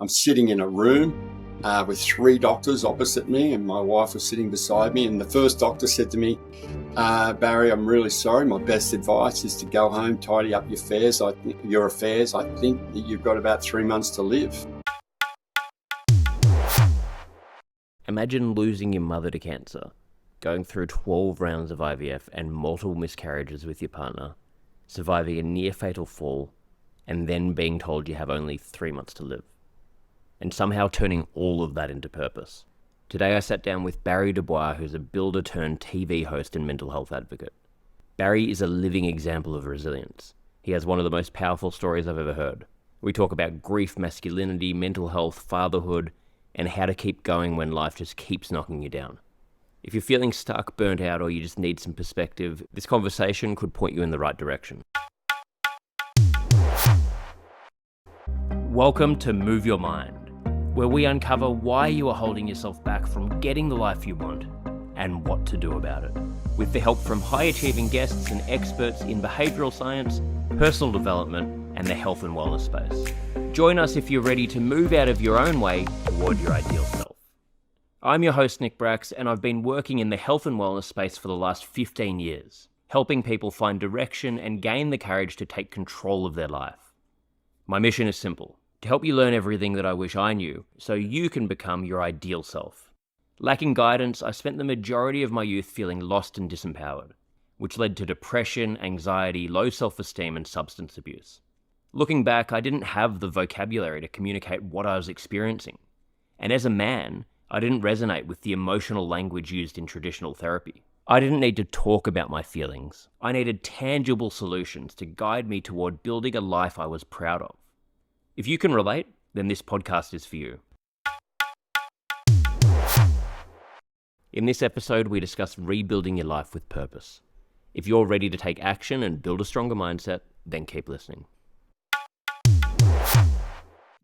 I'm sitting in a room with three doctors opposite me, and my wife was sitting beside me. And the first doctor said to me, Barry, I'm really sorry. My best advice is to go home, tidy up your affairs. I think that you've got about 3 months to live. Imagine losing your mother to cancer, going through 12 rounds of IVF and multiple miscarriages with your partner, surviving a near-fatal fall, and then being told you have only 3 months to live. And somehow turning all of that into purpose. Today I sat down with Barry Du Bois, who's a builder turned TV host and mental health advocate. Barry is a living example of resilience. He has one of the most powerful stories I've ever heard. We talk about grief, masculinity, mental health, fatherhood, and how to keep going when life just keeps knocking you down. If you're feeling stuck, burnt out, or you just need some perspective, this conversation could point you in the right direction. Welcome to Move Your Mind, where we uncover why you are holding yourself back from getting the life you want and what to do about it. With the help from high-achieving guests and experts in behavioural science, personal development, and the health and wellness space. Join us if you're ready to move out of your own way toward your ideal self. I'm your host, Nick Brax, and I've been working in the health and wellness space for the last 15 years, helping people find direction and gain the courage to take control of their life. My mission is simple: to help you learn everything that I wish I knew, so you can become your ideal self. Lacking guidance, I spent the majority of my youth feeling lost and disempowered, which led to depression, anxiety, low self-esteem, and substance abuse. Looking back, I didn't have the vocabulary to communicate what I was experiencing. And as a man, I didn't resonate with the emotional language used in traditional therapy. I didn't need to talk about my feelings. I needed tangible solutions to guide me toward building a life I was proud of. If you can relate, then this podcast is for you. In this episode, we discuss rebuilding your life with purpose. If you're ready to take action and build a stronger mindset, then keep listening.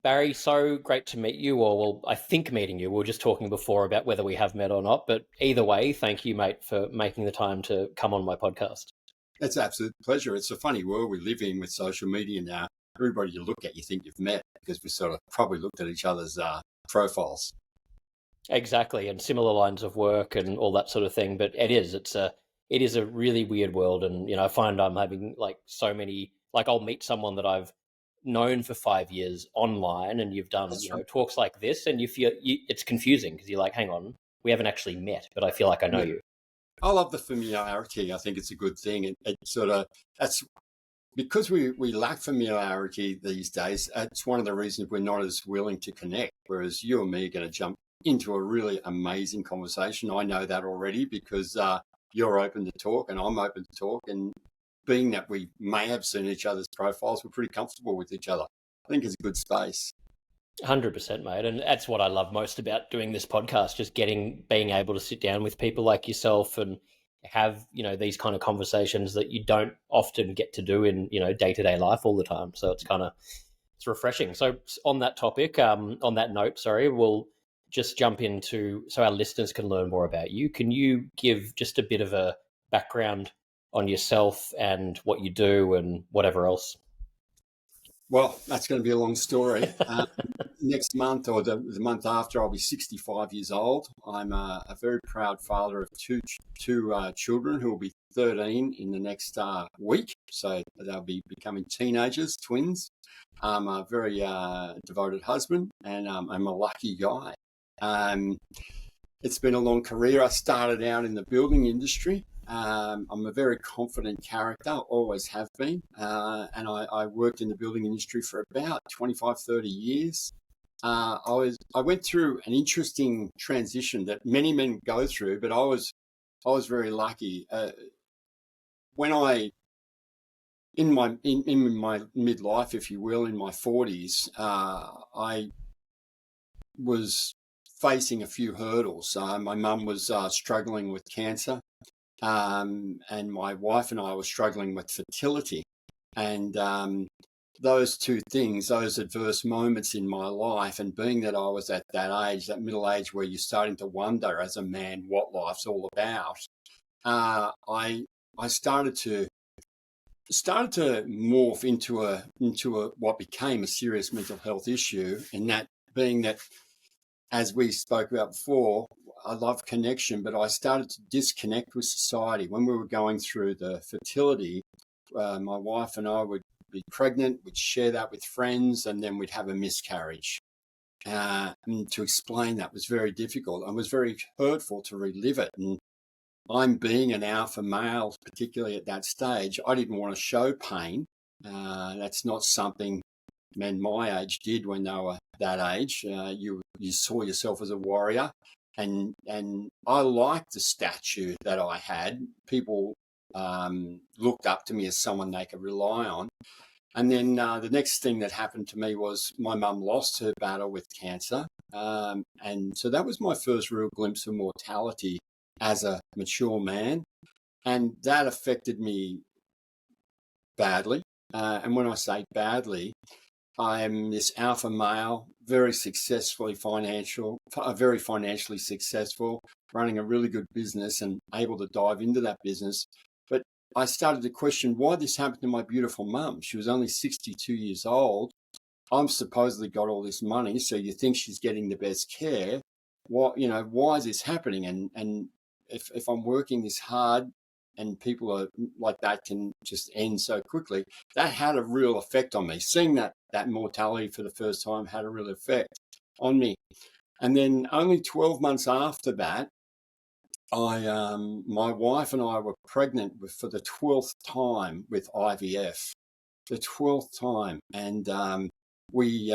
Barry, so great to meet you, or well, I think meeting you. We were just talking before about whether we have met or not, but either way, thank you, mate, for making the time to come on my podcast. It's an absolute pleasure. It's a funny world we live in with social media now. Everybody you look at, you think you've met because we sort of probably looked at each other's profiles. Exactly, and similar lines of work and all that sort of thing. But it is a really weird world, and I find I'm having so many. I'll meet someone that I've known for 5 years online, and you've done talks like this, and you feel it's confusing because you're like, hang on, we haven't actually met, but I feel like I know you. I love the familiarity. I think it's a good thing. That's because we lack familiarity these days. It's one of the reasons we're not as willing to connect. Whereas you and me are going to jump into a really amazing conversation. I know that already because you're open to talk and I'm open to talk. And being that we may have seen each other's profiles, we're pretty comfortable with each other. I think it's a good space. 100%, mate. And that's what I love most about doing this podcast, just being able to sit down with people like yourself and have, these kind of conversations that you don't often get to do in, day-to-day life all the time. So it's refreshing. So on that topic, on that note, we'll just jump into, so our listeners can learn more about you. Can you give just a bit of a background on yourself and what you do and whatever else? Well, that's going to be a long story. Next month or the month after, I'll be 65 years old. I'm a very proud father of two children who will be 13 in the next week. So they'll be becoming teenagers, twins. I'm a very devoted husband, and I'm a lucky guy. It's been a long career. I started out in the building industry. I'm a very confident character, always have been. And I worked in the building industry for about 25, 30 years. I went through an interesting transition that many men go through, but I was very lucky. When in my midlife, if you will, in my 40s, I was facing a few hurdles. My mum was struggling with cancer. And my wife and I were struggling with fertility. And those two things, those adverse moments in my life, and being that I was at that age, that middle age where you're starting to wonder as a man what life's all about, I started to morph into a what became a serious mental health issue, and that being that, as we spoke about before, I love connection, but I started to disconnect with society. When we were going through the fertility, my wife and I would be pregnant, we'd share that with friends, and then we'd have a miscarriage. And to explain that was very difficult and was very hurtful to relive it. And I'm being an alpha male, particularly at that stage, I didn't want to show pain. That's not something men my age did when they were that age. You saw yourself as a warrior, and I liked the stature that I had. People looked up to me as someone they could rely on. And then the next thing that happened to me was my mum lost her battle with cancer. And so that was my first real glimpse of mortality as a mature man. And that affected me badly. And when I say badly, I am this alpha male, very financially successful, running a really good business and able to dive into that business. But I started to question why this happened to my beautiful mum. She was only 62 years old. I'm supposedly got all this money, so you think she's getting the best care. Why is this happening? And if I'm working this hard and people are like that can just end so quickly, that had a real effect on me. Seeing that mortality for the first time had a real effect on me. And then only 12 months after that, my wife and I were pregnant for the 12th time with IVF, the 12th time. And we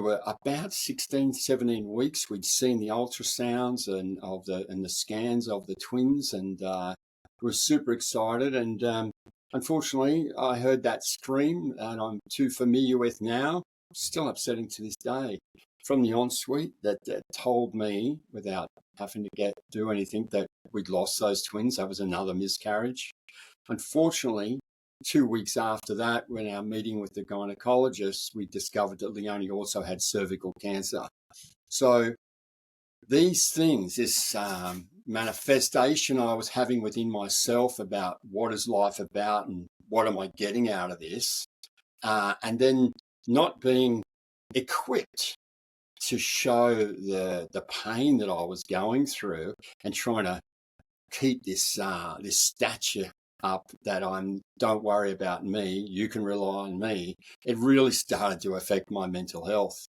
were about 16, 17 weeks. We'd seen the ultrasounds and the scans of the twins, and we were super excited. And unfortunately, I heard that scream that I'm too familiar with now, still upsetting to this day, from the ensuite that told me, without having to do anything, that we'd lost those twins. That was another miscarriage. Unfortunately, 2 weeks after that, when our meeting with the gynecologist, we discovered that Leonie also had cervical cancer. So these things, this manifestation I was having within myself about what is life about and what am I getting out of this, and then not being equipped to show the pain that I was going through, and trying to keep this stature up that don't worry about me, you can rely on me. It really started to affect my mental health.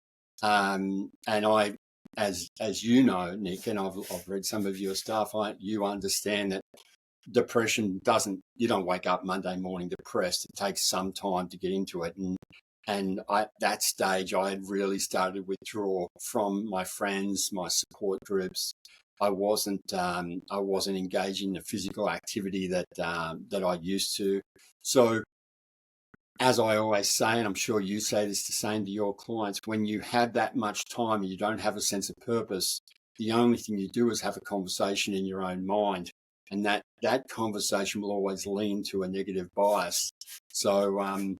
And I, as you know, Nick, and I've read some of your stuff, you understand that depression you don't wake up Monday morning depressed. It takes some time to get into it. And at that stage, I had really started to withdraw from my friends, my support groups. I wasn't engaging in the physical activity that I used to. So, as I always say, and I'm sure you say this the same to your clients, when you have that much time and you don't have a sense of purpose, the only thing you do is have a conversation in your own mind, and that conversation will always lean to a negative bias. So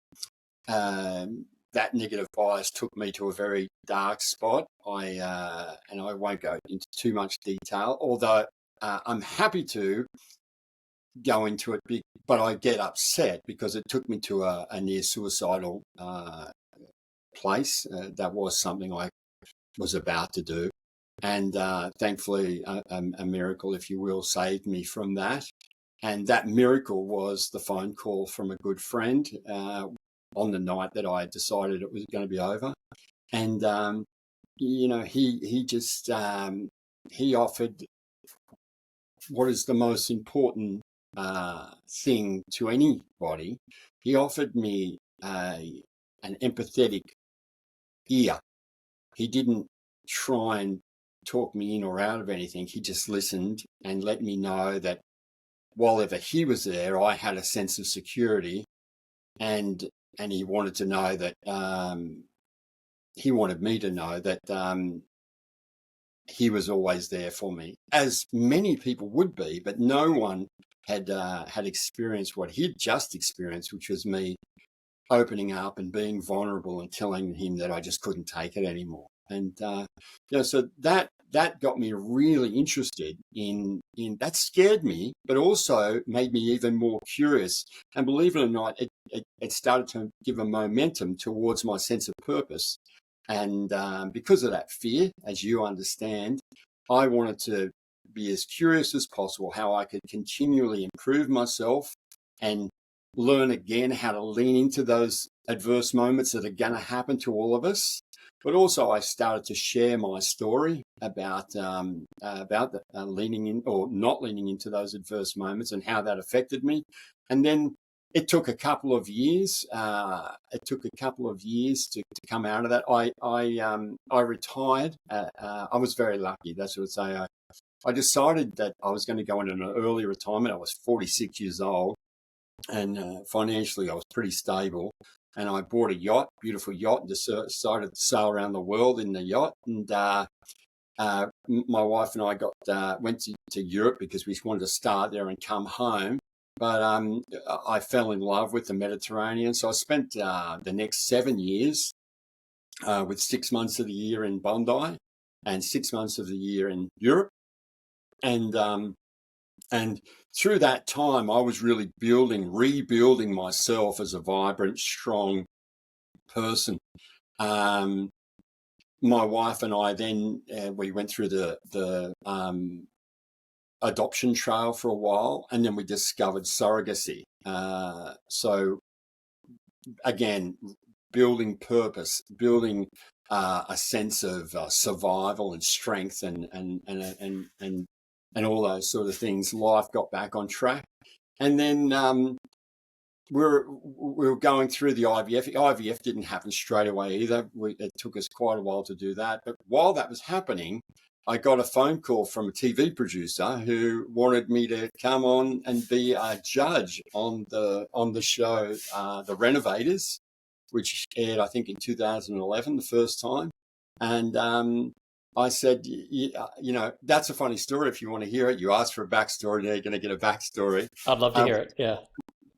that negative bias took me to a very dark spot. And I won't go into too much detail, although I'm happy to go into it, but I get upset because it took me to a near suicidal place. That was something I was about to do. And thankfully, a miracle, if you will, saved me from that. And that miracle was the phone call from a good friend on the night that I decided it was going to be over. And, he just, he offered what is the most important thing to anybody. He offered me an empathetic ear. He didn't try and talk me in or out of anything. He just listened and let me know that while ever he was there, I had a sense of security, and he wanted to know that he wanted me to know that he was always there for me, as many people would be, but no one had experienced what he'd just experienced, which was me opening up and being vulnerable and telling him that I just couldn't take it anymore. And so that got me really interested in that. Scared me, but also made me even more curious. And believe it or not, it started to give a momentum towards my sense of purpose. And because of that fear, as you understand, I wanted to be as curious as possible how I could continually improve myself and learn again how to lean into those adverse moments that are going to happen to all of us. But also, I started to share my story about leaning in or not leaning into those adverse moments and how that affected me. And then it took a couple of years. To come out of that. I retired. I was very lucky. That's what I would say. I decided that I was going to go into an early retirement. I was 46 years old, and financially I was pretty stable. And I bought a yacht, beautiful yacht, and decided to sail around the world in the yacht. And my wife and I went to Europe because we wanted to start there and come home. But I fell in love with the Mediterranean. So I spent the next 7 years with 6 months of the year in Bondi and 6 months of the year in Europe. And through that time, I was really rebuilding myself as a vibrant, strong person. My wife and I then we went through the adoption trail for a while, and then we discovered surrogacy. So again, building purpose, building a sense of survival and strength, and all those sort of things. Life got back on track, and then we were going through the IVF. IVF didn't happen straight away either. It took us quite a while to do that. But while that was happening, I got a phone call from a TV producer who wanted me to come on and be a judge on the show, The Renovators, which aired, I think, in 2011, the first time. And I said, that's a funny story. If you want to hear it, you asked for a backstory. Now you're going to get a backstory. I'd love to hear it. Yeah.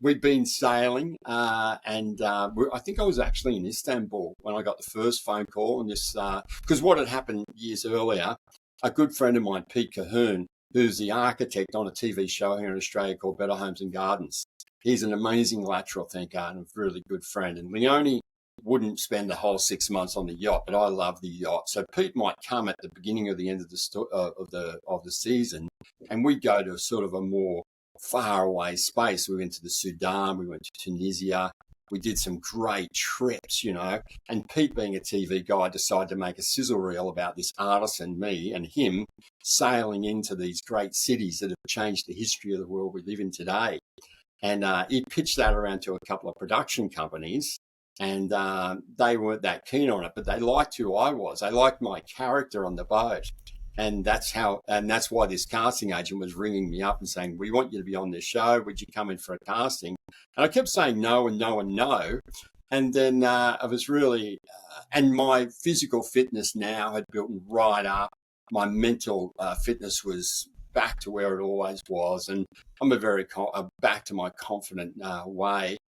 We'd been sailing, and I think I was actually in Istanbul when I got the first phone call. And this, because what had happened years earlier, a good friend of mine, Pete Cahoon, who's the architect on a TV show here in Australia called Better Homes and Gardens. He's an amazing lateral thinker and a really good friend. And Leone wouldn't spend the whole 6 months on the yacht, but I love the yacht. So Pete might come at the beginning or the end of the season, and we'd go to sort of a more far away space. We went to the Sudan, we went to Tunisia, we did some great trips, and Pete, being a TV guy, decided to make a sizzle reel about this artist and me and him sailing into these great cities that have changed the history of the world we live in today. And he pitched that around to a couple of production companies, and they weren't that keen on it, but they liked who I was. They liked my character on the boat. And that's why this casting agent was ringing me up and saying, "We want you to be on this show. Would you come in for a casting?" And I kept saying no and no and no. And then I was really, and my physical fitness now had built right up. My mental fitness was back to where it always was. And I'm back to my confident way.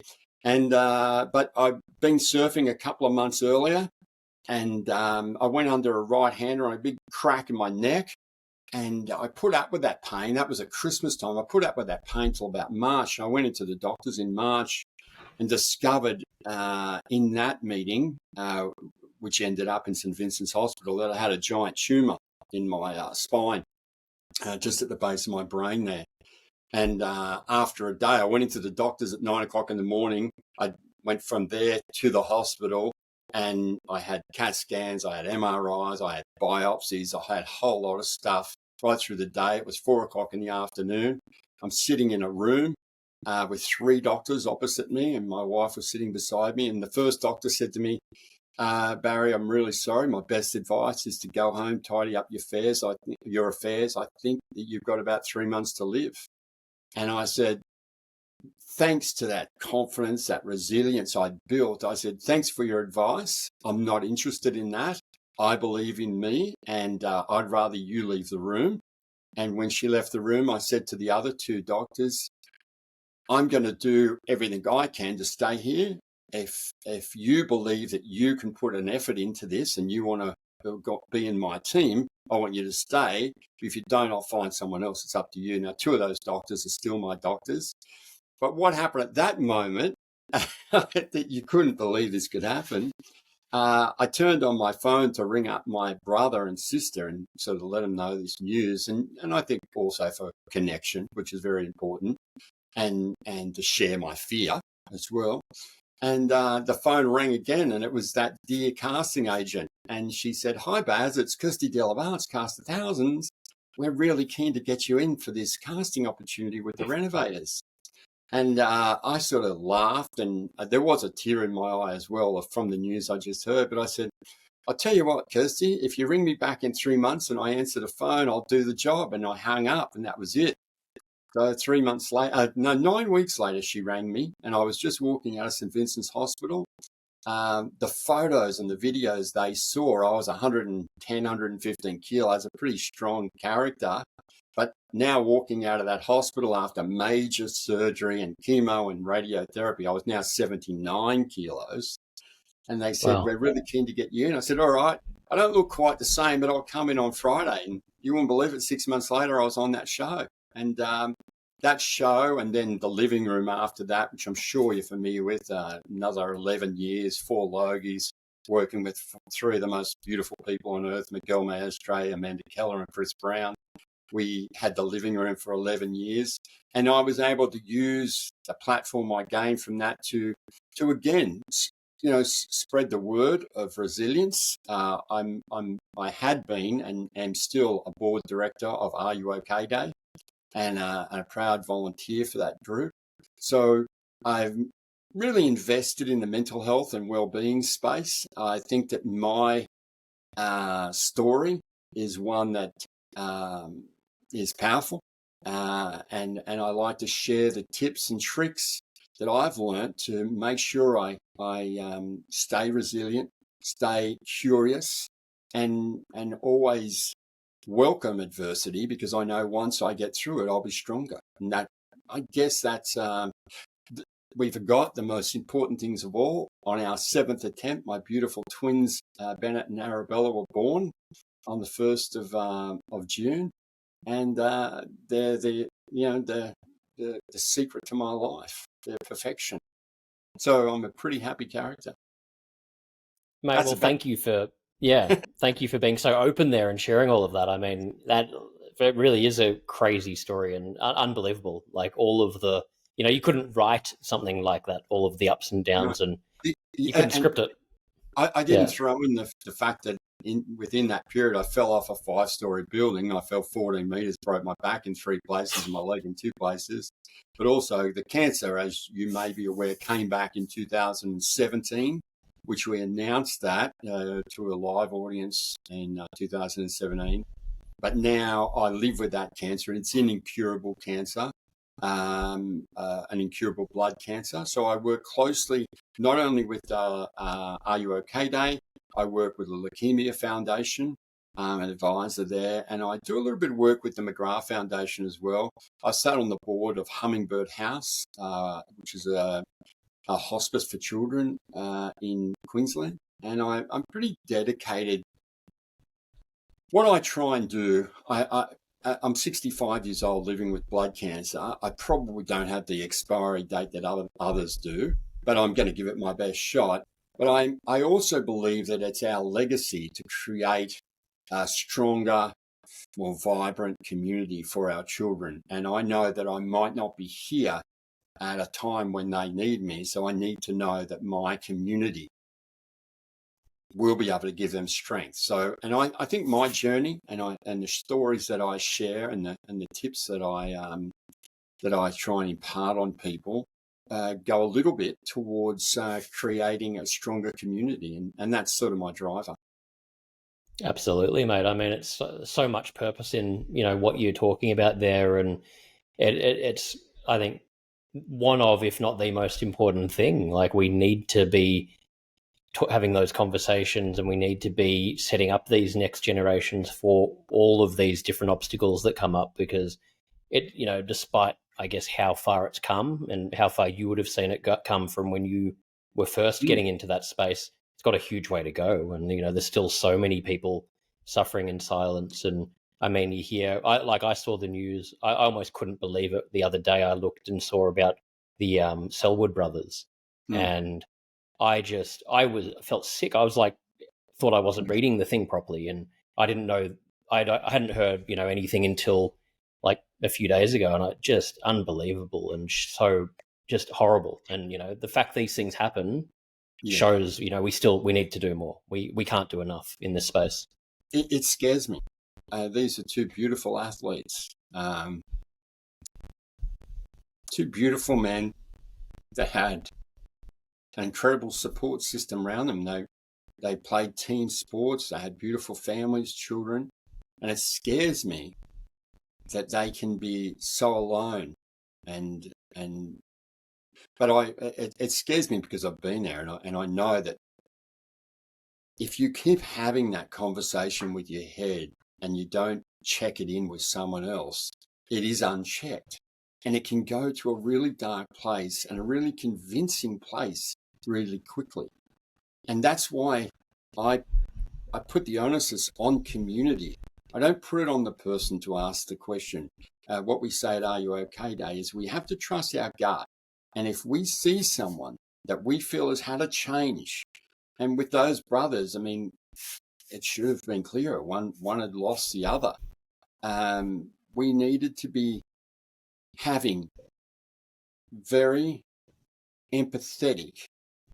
And but I'd been surfing a couple of months earlier. And I went under a right-hander on a big crack in my neck, and I put up with that pain. That was at Christmas time. I put up with that pain till about March. I went into the doctors in March and discovered in that meeting, which ended up in St. Vincent's Hospital, that I had a giant tumour in my spine, just at the base of my brain there. And after a day, I went into the doctors at 9 o'clock in the morning. I went from there to the hospital. And I had CAT scans, I had MRIs, I had biopsies, I had a whole lot of stuff right through the day. It was 4 o'clock in the afternoon. I'm sitting in a room with 3 doctors opposite me, and my wife was sitting beside me. And the first doctor said to me, "Barry, I'm really sorry. My best advice is to go home, tidy up your affairs. I think that you've got about 3 months to live." And I said, thanks to that confidence, that resilience I'd built, I said, "Thanks for your advice. I'm not interested in that. I believe in me, and I'd rather you leave the room." And when she left the room, I said to the other 2 doctors, "I'm going to do everything I can to stay here. If you believe that you can put an effort into this and you want to be in my team, I want you to stay. If you don't, I'll find someone else. It's up to you." Now, 2 of those doctors are still my doctors. But what happened at that moment, that you couldn't believe this could happen, I turned on my phone to ring up my brother and sister and sort of let them know this news. And I think also for connection, which is very important, and to share my fear as well. And the phone rang again, and it was that dear casting agent. And she said, "Hi, Baz, it's Kirsty Delabart's Cast of Thousands. We're really keen to get you in for this casting opportunity with the Renovators." And I sort of laughed, and there was a tear in my eye as well from the news I just heard. But I said, "I'll tell you what, Kirsty, if you ring me back in 3 months and I answer the phone, I'll do the job." And I hung up, and that was it. So 3 months later, 9 weeks later, she rang me, and I was just walking out of St. Vincent's Hospital. The photos and the videos they saw, I was 110, 115 kilos, a pretty strong character. But now walking out of that hospital after major surgery and chemo and radiotherapy, I was now 79 kilos. And they said, Wow. "We're really keen to get you in." I said, "All right, I don't look quite the same, but I'll come in on Friday." And you wouldn't believe it, 6 months later, I was on that show. And that show, and then the living room after that, which I'm sure you're familiar with, another 11 years, 4 Logies, working with 3 of the most beautiful people on earth, Miguel Maestre, Amanda Keller, and Chris Brown. We had the living room for 11 years, and I was able to use the platform I gained from that to again, spread the word of resilience. I had been and am still a board director of Are You OK Day, and a proud volunteer for that group. So I've really invested in the mental health and well-being space. I think that my story is one that is powerful, and I like to share the tips and tricks that I've learned to make sure I stay resilient, stay curious, and always welcome adversity, because I know once I get through it, I'll be stronger. And that, I guess that's we forgot the most important things of all. On our 7th attempt, my beautiful twins Bennett and Arabella were born on the 1st of June, and they're the secret to my life. They're perfection. So I'm a pretty happy character. Mate, That's well, about. thank you for being so open there and sharing all of that. I mean, that it really is a crazy story and unbelievable. Like all of the, you couldn't write something like that, all of the ups and No, downs, and you couldn't and script it. I didn't Yeah. throw in the fact that within that period, I fell off a 5-story building. I fell 14 meters, broke my back in 3 places and my leg in 2 places. But also the cancer, as you may be aware, came back in 2017, which we announced that to a live audience in 2017. But now I live with that cancer. It's an incurable cancer, an incurable blood cancer. So I work closely not only with Are You OK Day, I work with the Leukemia Foundation, an advisor there, and I do a little bit of work with the McGrath Foundation as well. I sat on the board of Hummingbird House, which is a hospice for children in Queensland, and I'm pretty dedicated. What I try and do, I'm 65 years old living with blood cancer. I probably don't have the expiry date that others do, but I'm going to give it my best shot. But I also believe that it's our legacy to create a stronger, more vibrant community for our children. And I know that I might not be here at a time when they need me, so I need to know that my community will be able to give them strength. So, and I think my journey and the stories that I share and the tips that I try and impart on people go a little bit towards creating a stronger community, and that's sort of my driver. Absolutely, mate. I mean, it's so much purpose in what you're talking about there, and it's I think one of, if not the most important thing. Like we need to be having those conversations, and we need to be setting up these next generations for all of these different obstacles that come up, because it, despite I guess how far it's come and how far you would have seen it come from when you were first getting into that space, it's got a huge way to go. And there's still so many people suffering in silence. And I mean, you hear, I saw the news, I almost couldn't believe it the other day. I looked and saw about the Selwood brothers, and felt sick. I was like, thought I wasn't reading the thing properly, and I didn't know, I hadn't heard, anything until like a few days ago, and just unbelievable and so just horrible. And the fact these things happen shows we need to do more. We can't do enough in this space. It scares me. These are two beautiful athletes, two beautiful men that had an incredible support system around them. They played team sports. They had beautiful families, children, and it scares me that they can be so alone. But it scares me because I've been there, and I know that if you keep having that conversation with your head and you don't check it in with someone else, it is unchecked, and it can go to a really dark place and a really convincing place really quickly. And that's why I put the onus on community. I don't put it on the person to ask the question. What we say at Are You OK Day is we have to trust our gut. And if we see someone that we feel has had a change, and with those brothers, I mean, it should have been clearer. One had lost the other. We needed to be having very empathetic,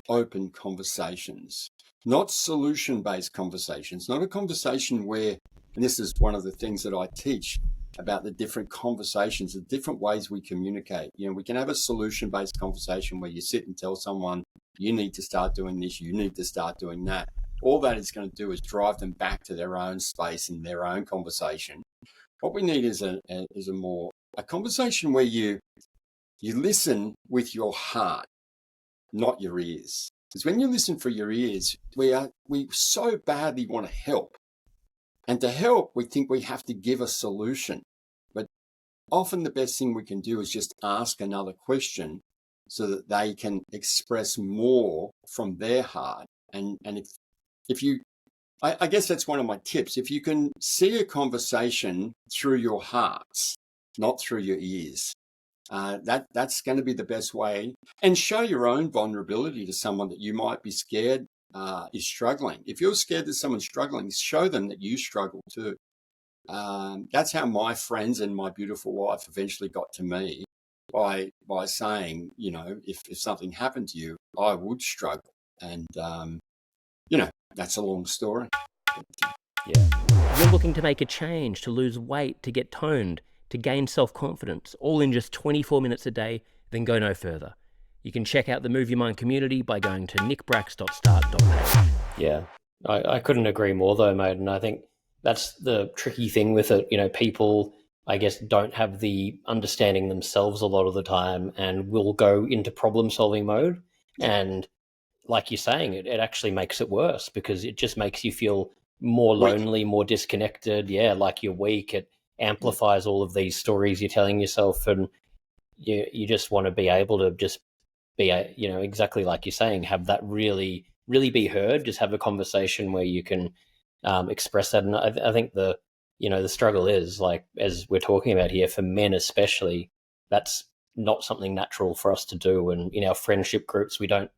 open conversations, not solution-based conversations, not a conversation where, and this is one of the things that I teach about the different conversations, the different ways we communicate. We can have a solution-based conversation where you sit and tell someone, you need to start doing this, you need to start doing that. All that is going to do is drive them back to their own space and their own conversation. What we need is a conversation where you listen with your heart, not your ears. Because when you listen for your ears, we so badly want to help. And to help, we think we have to give a solution. But often the best thing we can do is just ask another question so that they can express more from their heart. And if you, I guess that's one of my tips. If you can see a conversation through your hearts, not through your ears, that's going to be the best way. And show your own vulnerability to someone that you might be scared is struggling. If you're scared that someone's struggling, show them that you struggle too. That's how my friends and my beautiful wife eventually got to me, by saying, if something happened to you, I would struggle. And, that's a long story. Yeah. You're looking to make a change, to lose weight, to get toned, to gain self-confidence, all in just 24 minutes a day, then go no further. You can check out the Move Your Mind community by going to nickbrax.start.page. Yeah, I couldn't agree more though, mate. And I think that's the tricky thing with it. People, I guess, don't have the understanding themselves a lot of the time and will go into problem-solving mode. And like you're saying, it actually makes it worse because it just makes you feel more lonely, more disconnected. Yeah, like you're weak. It amplifies all of these stories you're telling yourself, and you just want to be able to just be, exactly like you're saying, have that really, really be heard. Just have a conversation where you can express that. And I think the struggle is, like, as we're talking about here, for men especially, that's not something natural for us to do. And in our friendship groups, we don't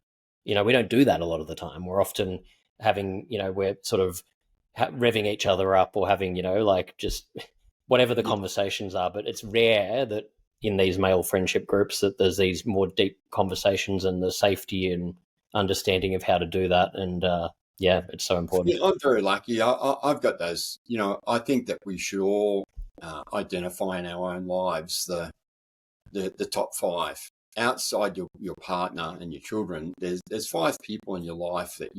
do that a lot of the time. We're often having, we're sort of revving each other up or having, like just whatever the conversations are. But it's rare that in these male friendship groups that there's these more deep conversations and the safety and understanding of how to do that. And it's so important. Yeah, I'm very lucky. I've got those. I think that we should all identify in our own lives the top five. Outside your partner and your children, there's five people in your life that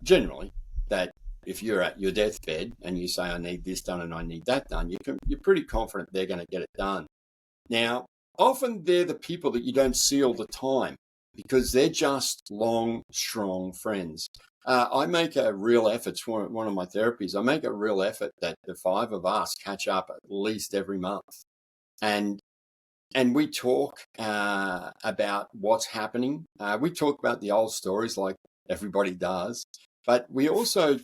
generally, that if you're at your deathbed and you say, I need this done and I need that done, you're pretty confident they're going to get it done. Now, often they're the people that you don't see all the time because they're just long, strong friends. I make a real effort, it's one of my therapies, I make a real effort that the five of us catch up at least every month. And we talk about what's happening. We talk about the old stories like everybody does, but we also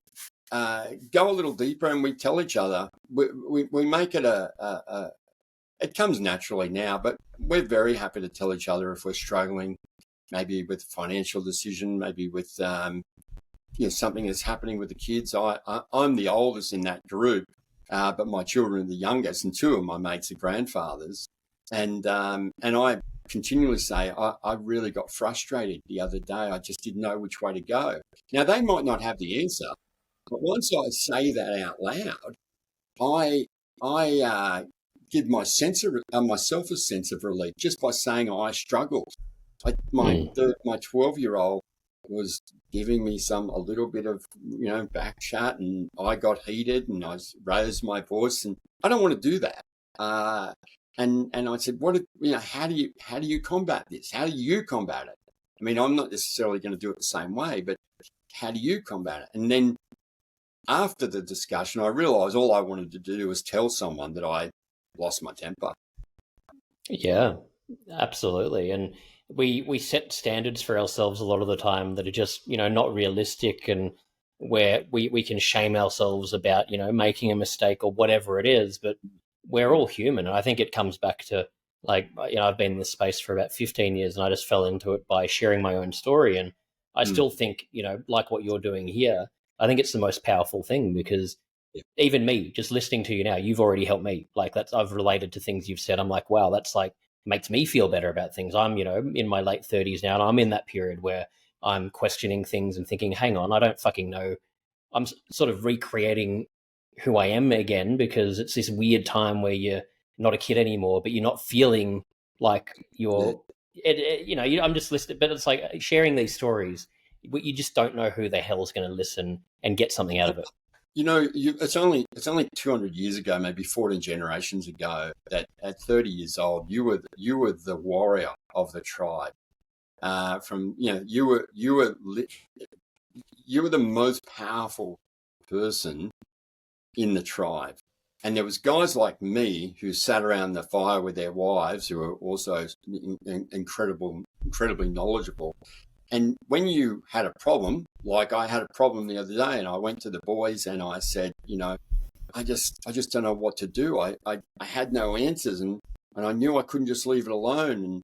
go a little deeper and we tell each other. We make it it comes naturally now, but we're very happy to tell each other if we're struggling. maybe with financial decision, maybe with something that's happening with the kids. I'm the oldest in that group, but my children are the youngest, and two of my mates are grandfathers. And I continually say, I really got frustrated the other day. I just didn't know which way to go. Now, they might not have the answer, but once I say that out loud, I give myself a sense of relief just by saying I struggled. My 12-year-old was giving me a little bit of back chat, and I got heated and I raised my voice, and I don't want to do that. And I said, how do you combat this? How do you combat it? I mean, I'm not necessarily going to do it the same way, but how do you combat it? And then after the discussion, I realized all I wanted to do was tell someone that I lost my temper. Yeah, absolutely. And we set standards for ourselves a lot of the time that are just, not realistic, and where we can shame ourselves about, making a mistake or whatever it is, but we're all human. And I think it comes back to, like, I've been in this space for about 15 years, and I just fell into it by sharing my own story. And I still think, like what you're doing here, I think it's the most powerful thing, because even me, just listening to you now, you've already helped me. Like, I've related to things you've said. I'm like, wow, that's like, makes me feel better about things. I'm, in my late 30s now, and I'm in that period where I'm questioning things and thinking, hang on, I don't fucking know. I'm sort of recreating who I am again, because it's this weird time where you're not a kid anymore, but you're not feeling like you're, I'm just listening, but it's like sharing these stories. You just don't know who the hell is going to listen and get something out of it. It's only 200 years ago, maybe 14 generations ago, that at 30 years old, you were the warrior of the tribe. You were the most powerful person in the tribe, and there was guys like me who sat around the fire with their wives, who were also incredibly knowledgeable. And when you had a problem, like I had a problem the other day, and I went to the boys and I said, I just don't know what to do. I had no answers, and I knew I couldn't just leave it alone.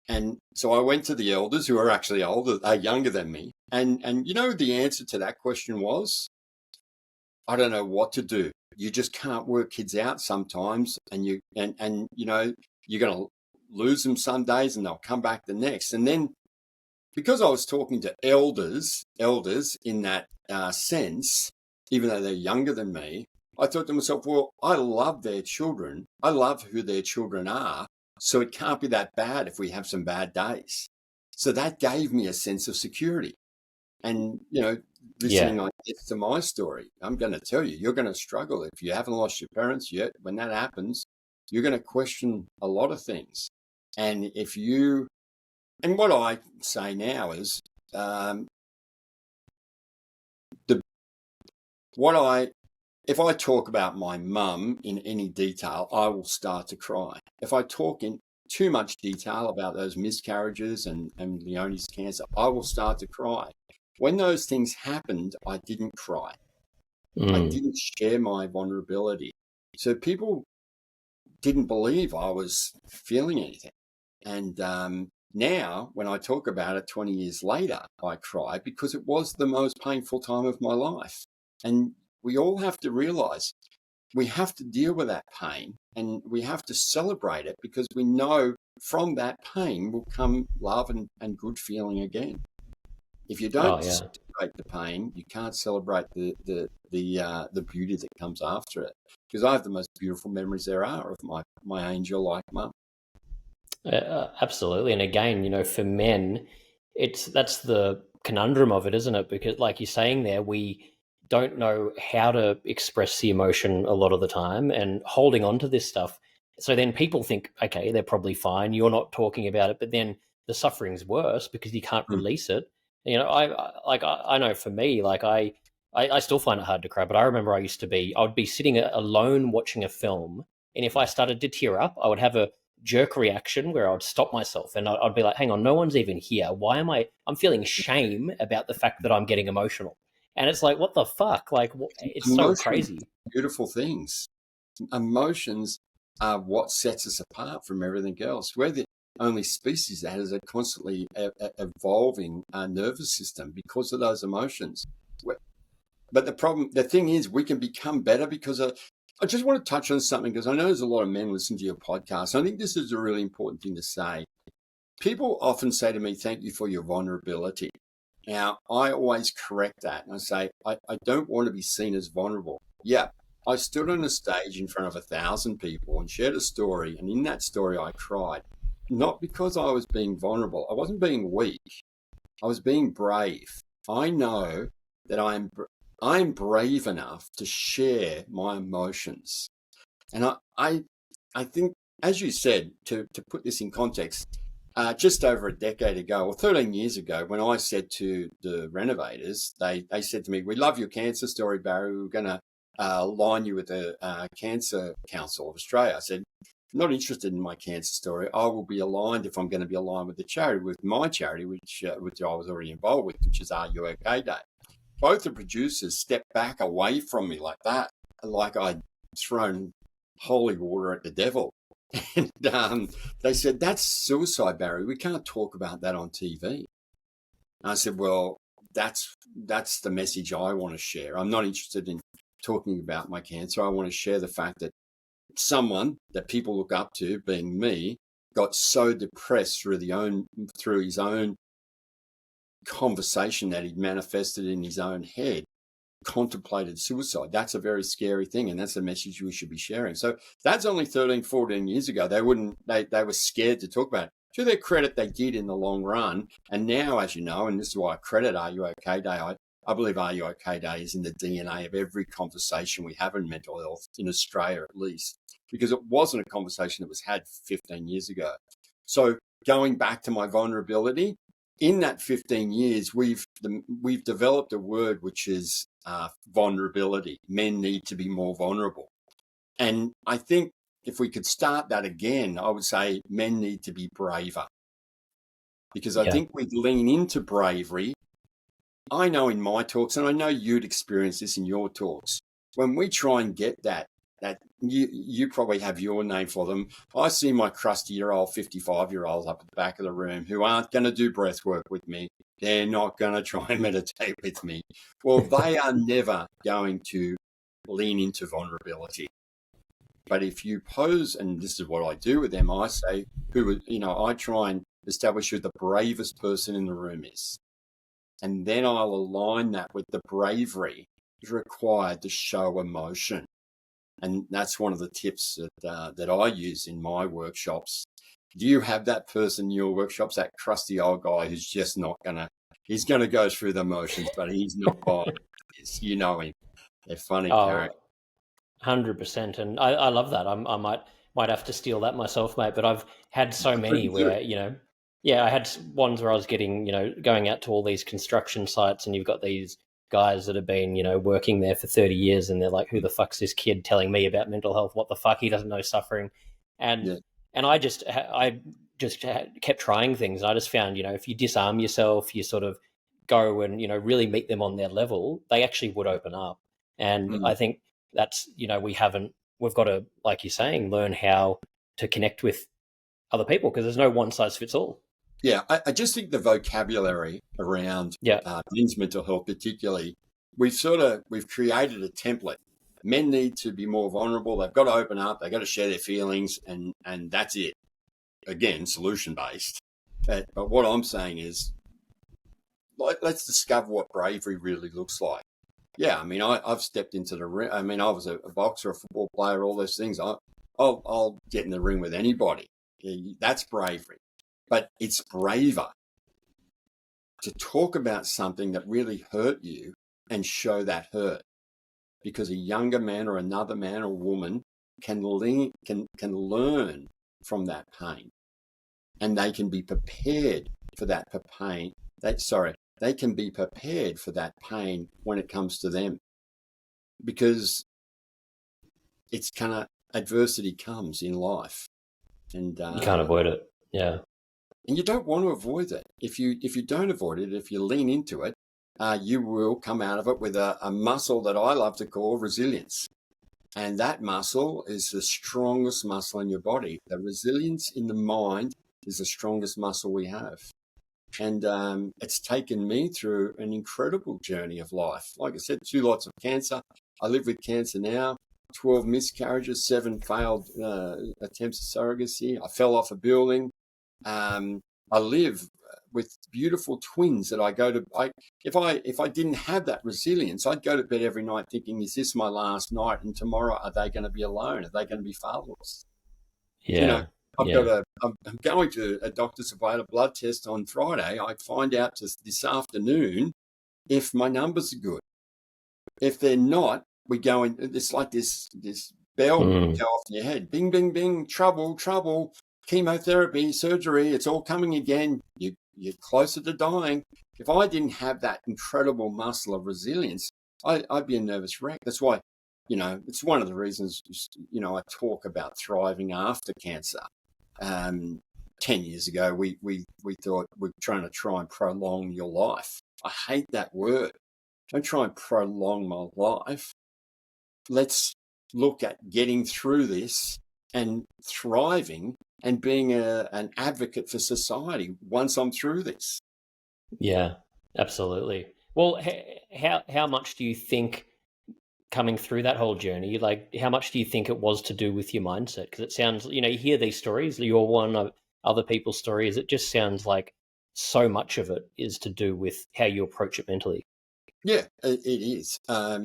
And so I went to the elders, who are actually younger than me. And the answer to that question was, I don't know what to do. You just can't work kids out sometimes, and you're going to lose them some days, and they'll come back the next. And then, because I was talking to elders in that sense, even though they're younger than me, I thought to myself, well, I love their children. I love who their children are. So it can't be that bad if we have some bad days. So that gave me a sense of security. And, listening to my story, I'm going to tell you, you're going to struggle. If you haven't lost your parents yet, when that happens, you're going to question a lot of things. And what I say now is, if I talk about my mum in any detail, I will start to cry. If I talk in too much detail about those miscarriages and Leonie's cancer, I will start to cry. When those things happened, I didn't cry. I didn't share my vulnerability. So people didn't believe I was feeling anything. And now, when I talk about it 20 years later, I cry, because it was the most painful time of my life. And we all have to realize we have to deal with that pain, and we have to celebrate it, because we know from that pain will come love and good feeling again. If you don't celebrate the pain, you can't celebrate the beauty that comes after it. Because I have the most beautiful memories there are of my angel-like mum. Absolutely. And again, for men, that's the conundrum of it, isn't it? Because, like you're saying there, we don't know how to express the emotion a lot of the time, and holding on to this stuff. So then people think, okay, they're probably fine. You're not talking about it, but then the suffering's worse because you can't release it. I know for me, like I still find it hard to cry, but I remember I would be sitting alone watching a film, and if I started to tear up, I would have a jerk reaction where I would stop myself, and I'd be like, hang on, no one's even here. Why am I'm feeling shame about the fact that I'm getting emotional. And it's like, what the fuck? Like, it's so crazy. Beautiful things. Emotions are what sets us apart from everything else. only species that has a constantly evolving nervous system because of those emotions. But the thing is, we can become better because I just want to touch on something because I know there's a lot of men listening to your podcast. I think this is a really important thing to say. People often say to me, thank you for your vulnerability. Now, I always correct that and I say, I don't want to be seen as vulnerable. Yeah, I stood on a stage in front of 1,000 people and shared a story. And in that story, I cried, not because I was being vulnerable. I wasn't being weak. I was being brave. I know that I'm brave enough to share my emotions. And I think, as you said, to put this in context, just over a decade ago, or 13 years ago, when I said to the renovators, they said to me, we love your cancer story, Barry. We're going to align you with the Cancer Council of Australia. I said, not interested in my cancer story. I will be aligned if I'm going to be aligned with the charity, with my charity, which I was already involved with, which is Are You OK Day. Both the producers stepped back away from me like that, like I'd thrown holy water at the devil. And they said, that's suicide, Barry. We can't talk about that on TV. And I said, well, that's the message I want to share. I'm not interested in talking about my cancer. I want to share the fact that someone that people look up to, being me, got so depressed through his own conversation that he'd manifested in his own head, contemplated suicide. That's a very scary thing, and that's a message we should be sharing. So that's only 13, 14 years ago. They were scared to talk about it. To their credit, they did in the long run. And now, as you know, and this is why I credit Are You OK Day, I believe Are You OK Day is in the DNA of every conversation we have in mental health, in Australia at least, because it wasn't a conversation that was had 15 years ago. So going back to my vulnerability, in that 15 years, we've developed a word which is vulnerability. Men need to be more vulnerable. And I think if we could start that again, I would say men need to be braver. Because I think we lean into bravery. I know in my talks, and I know you'd experience this in your talks, when we try and get that you probably have your name for them. I see my crusty-year-old 55-year-olds up at the back of the room who aren't going to do breath work with me. They're not going to try and meditate with me. Well, they are never going to lean into vulnerability. But if you pose, and this is what I do with them, I say, I try and establish who the bravest person in the room is. And then I'll align that with the bravery required to show emotion. And that's one of the tips that I use in my workshops. Do you have that person in your workshops, that crusty old guy who's just not he's going to go through the motions, but he's not buying it? You know him. They're funny characters. 100%. And I love that. I might have to steal that myself, mate. But I've had so many where, I had ones where I was getting, going out to all these construction sites and you've got these guys that have been, working there for 30 years and they're like, who the fuck's this kid telling me about mental health? What the fuck? He doesn't know suffering. And I just kept trying things. And I just found, if you disarm yourself, you sort of go and, really meet them on their level, they actually would open up. And I think that's, we've got to, like you're saying, learn how to connect with other people because there's no one size fits all. Yeah, I just think the vocabulary around men's mental health particularly, we've created a template. Men need to be more vulnerable. They've got to open up. They've got to share their feelings, and that's it. Again, solution-based. But what I'm saying is, let's discover what bravery really looks like. Yeah, I mean, I've stepped into the ring. I mean, I was a boxer, a football player, all those things. I'll get in the ring with anybody. That's bravery. But it's braver to talk about something that really hurt you and show that hurt. Because a younger man or another man or woman can learn from that pain. And they can be prepared for that pain. They can be prepared for that pain when it comes to them. Because it's kind of adversity comes in life. And you can't avoid it. Yeah. And you don't want to avoid it. If you don't avoid it, if you lean into it, you will come out of it with a muscle that I love to call resilience. And that muscle is the strongest muscle in your body. The resilience in the mind is the strongest muscle we have. And it's taken me through an incredible journey of life. Like I said, 2 lots of cancer. I live with cancer now, 12 miscarriages, 7 failed attempts at surrogacy. I fell off a building. I live with beautiful twins that I go to. If I didn't have that resilience, I'd go to bed every night thinking, is this my last night? And tomorrow, are they going to be alone? Are they going to be fatherless? Yeah. I'm going to a doctor's about a blood test on Friday. I find out just this afternoon if my numbers are good. If they're not, we go in. It's like this bell go off in your head. Bing, bing, bing. Trouble, trouble. Chemotherapy, surgery. It's all coming again. You're closer to dying. If I didn't have that incredible muscle of resilience, I'd be a nervous wreck. That's why, it's one of the reasons, I talk about thriving after cancer. 10 years ago, we thought we're trying and prolong your life. I hate that word. Don't try and prolong my life. Let's look at getting through this and thriving and being an advocate for society once I'm through this. Yeah, absolutely. Well, how much do you think coming through that whole journey, like how much do you think it was to do with your mindset? Because it sounds, you hear these stories, your one of other people's stories, it just sounds like so much of it is to do with how you approach it mentally. Yeah, it is. I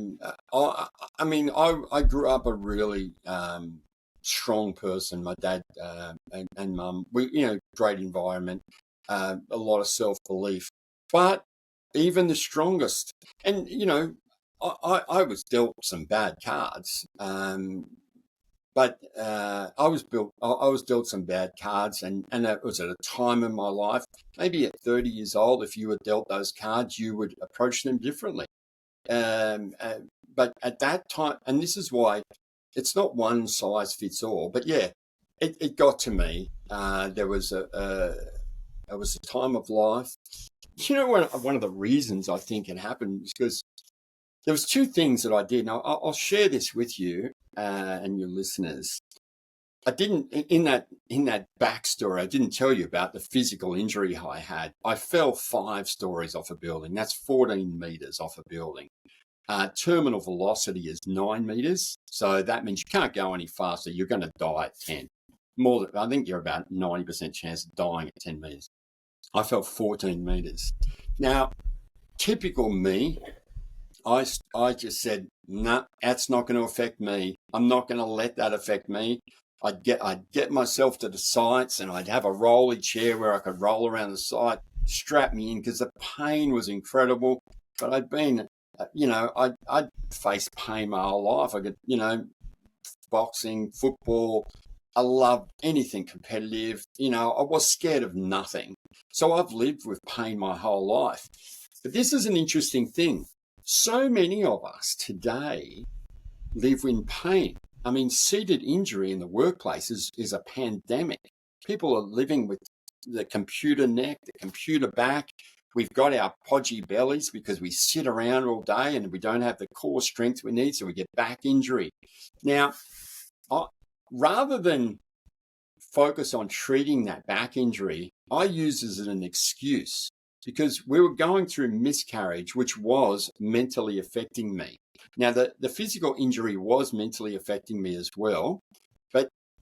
grew up a really strong person. My dad and mum, great environment, a lot of self-belief. But even the strongest, and I was dealt some bad cards, but I was dealt some bad cards, and it was at a time in my life. Maybe at 30 years old, if you were dealt those cards, you would approach them differently. But at that time, and this is why it's not one size fits all. But yeah, it got to me. There was a time of life. One of the reasons I think it happened is because there was 2 things that I did. Now I'll share this with you and your listeners. I didn't in that backstory. I didn't tell you about the physical injury I had. I fell 5 stories off a building. That's 14 meters off a building. Terminal velocity is 9 meters, so that means you can't go any faster. You're going to die at 10. I think you're about 90% chance of dying at 10 meters. I fell 14 meters. Now, typical me. I just said, nah, that's not going to affect me. I'm not going to let that affect me. I'd get myself to the sites, and I'd have a rolly chair where I could roll around the site, strap me in, because the pain was incredible. But I'd been, I'd faced pain my whole life. I could, boxing, football. I loved anything competitive. I was scared of nothing. So I've lived with pain my whole life. But this is an interesting thing. So many of us today live in pain. I mean, seated injury in the workplace is a pandemic. People are living with the computer neck, the computer back. We've got our podgy bellies because we sit around all day and we don't have the core strength we need, so we get back injury. Now, rather than focus on treating that back injury, I use it as an excuse because we were going through miscarriage, which was mentally affecting me. Now, the physical injury was mentally affecting me as well,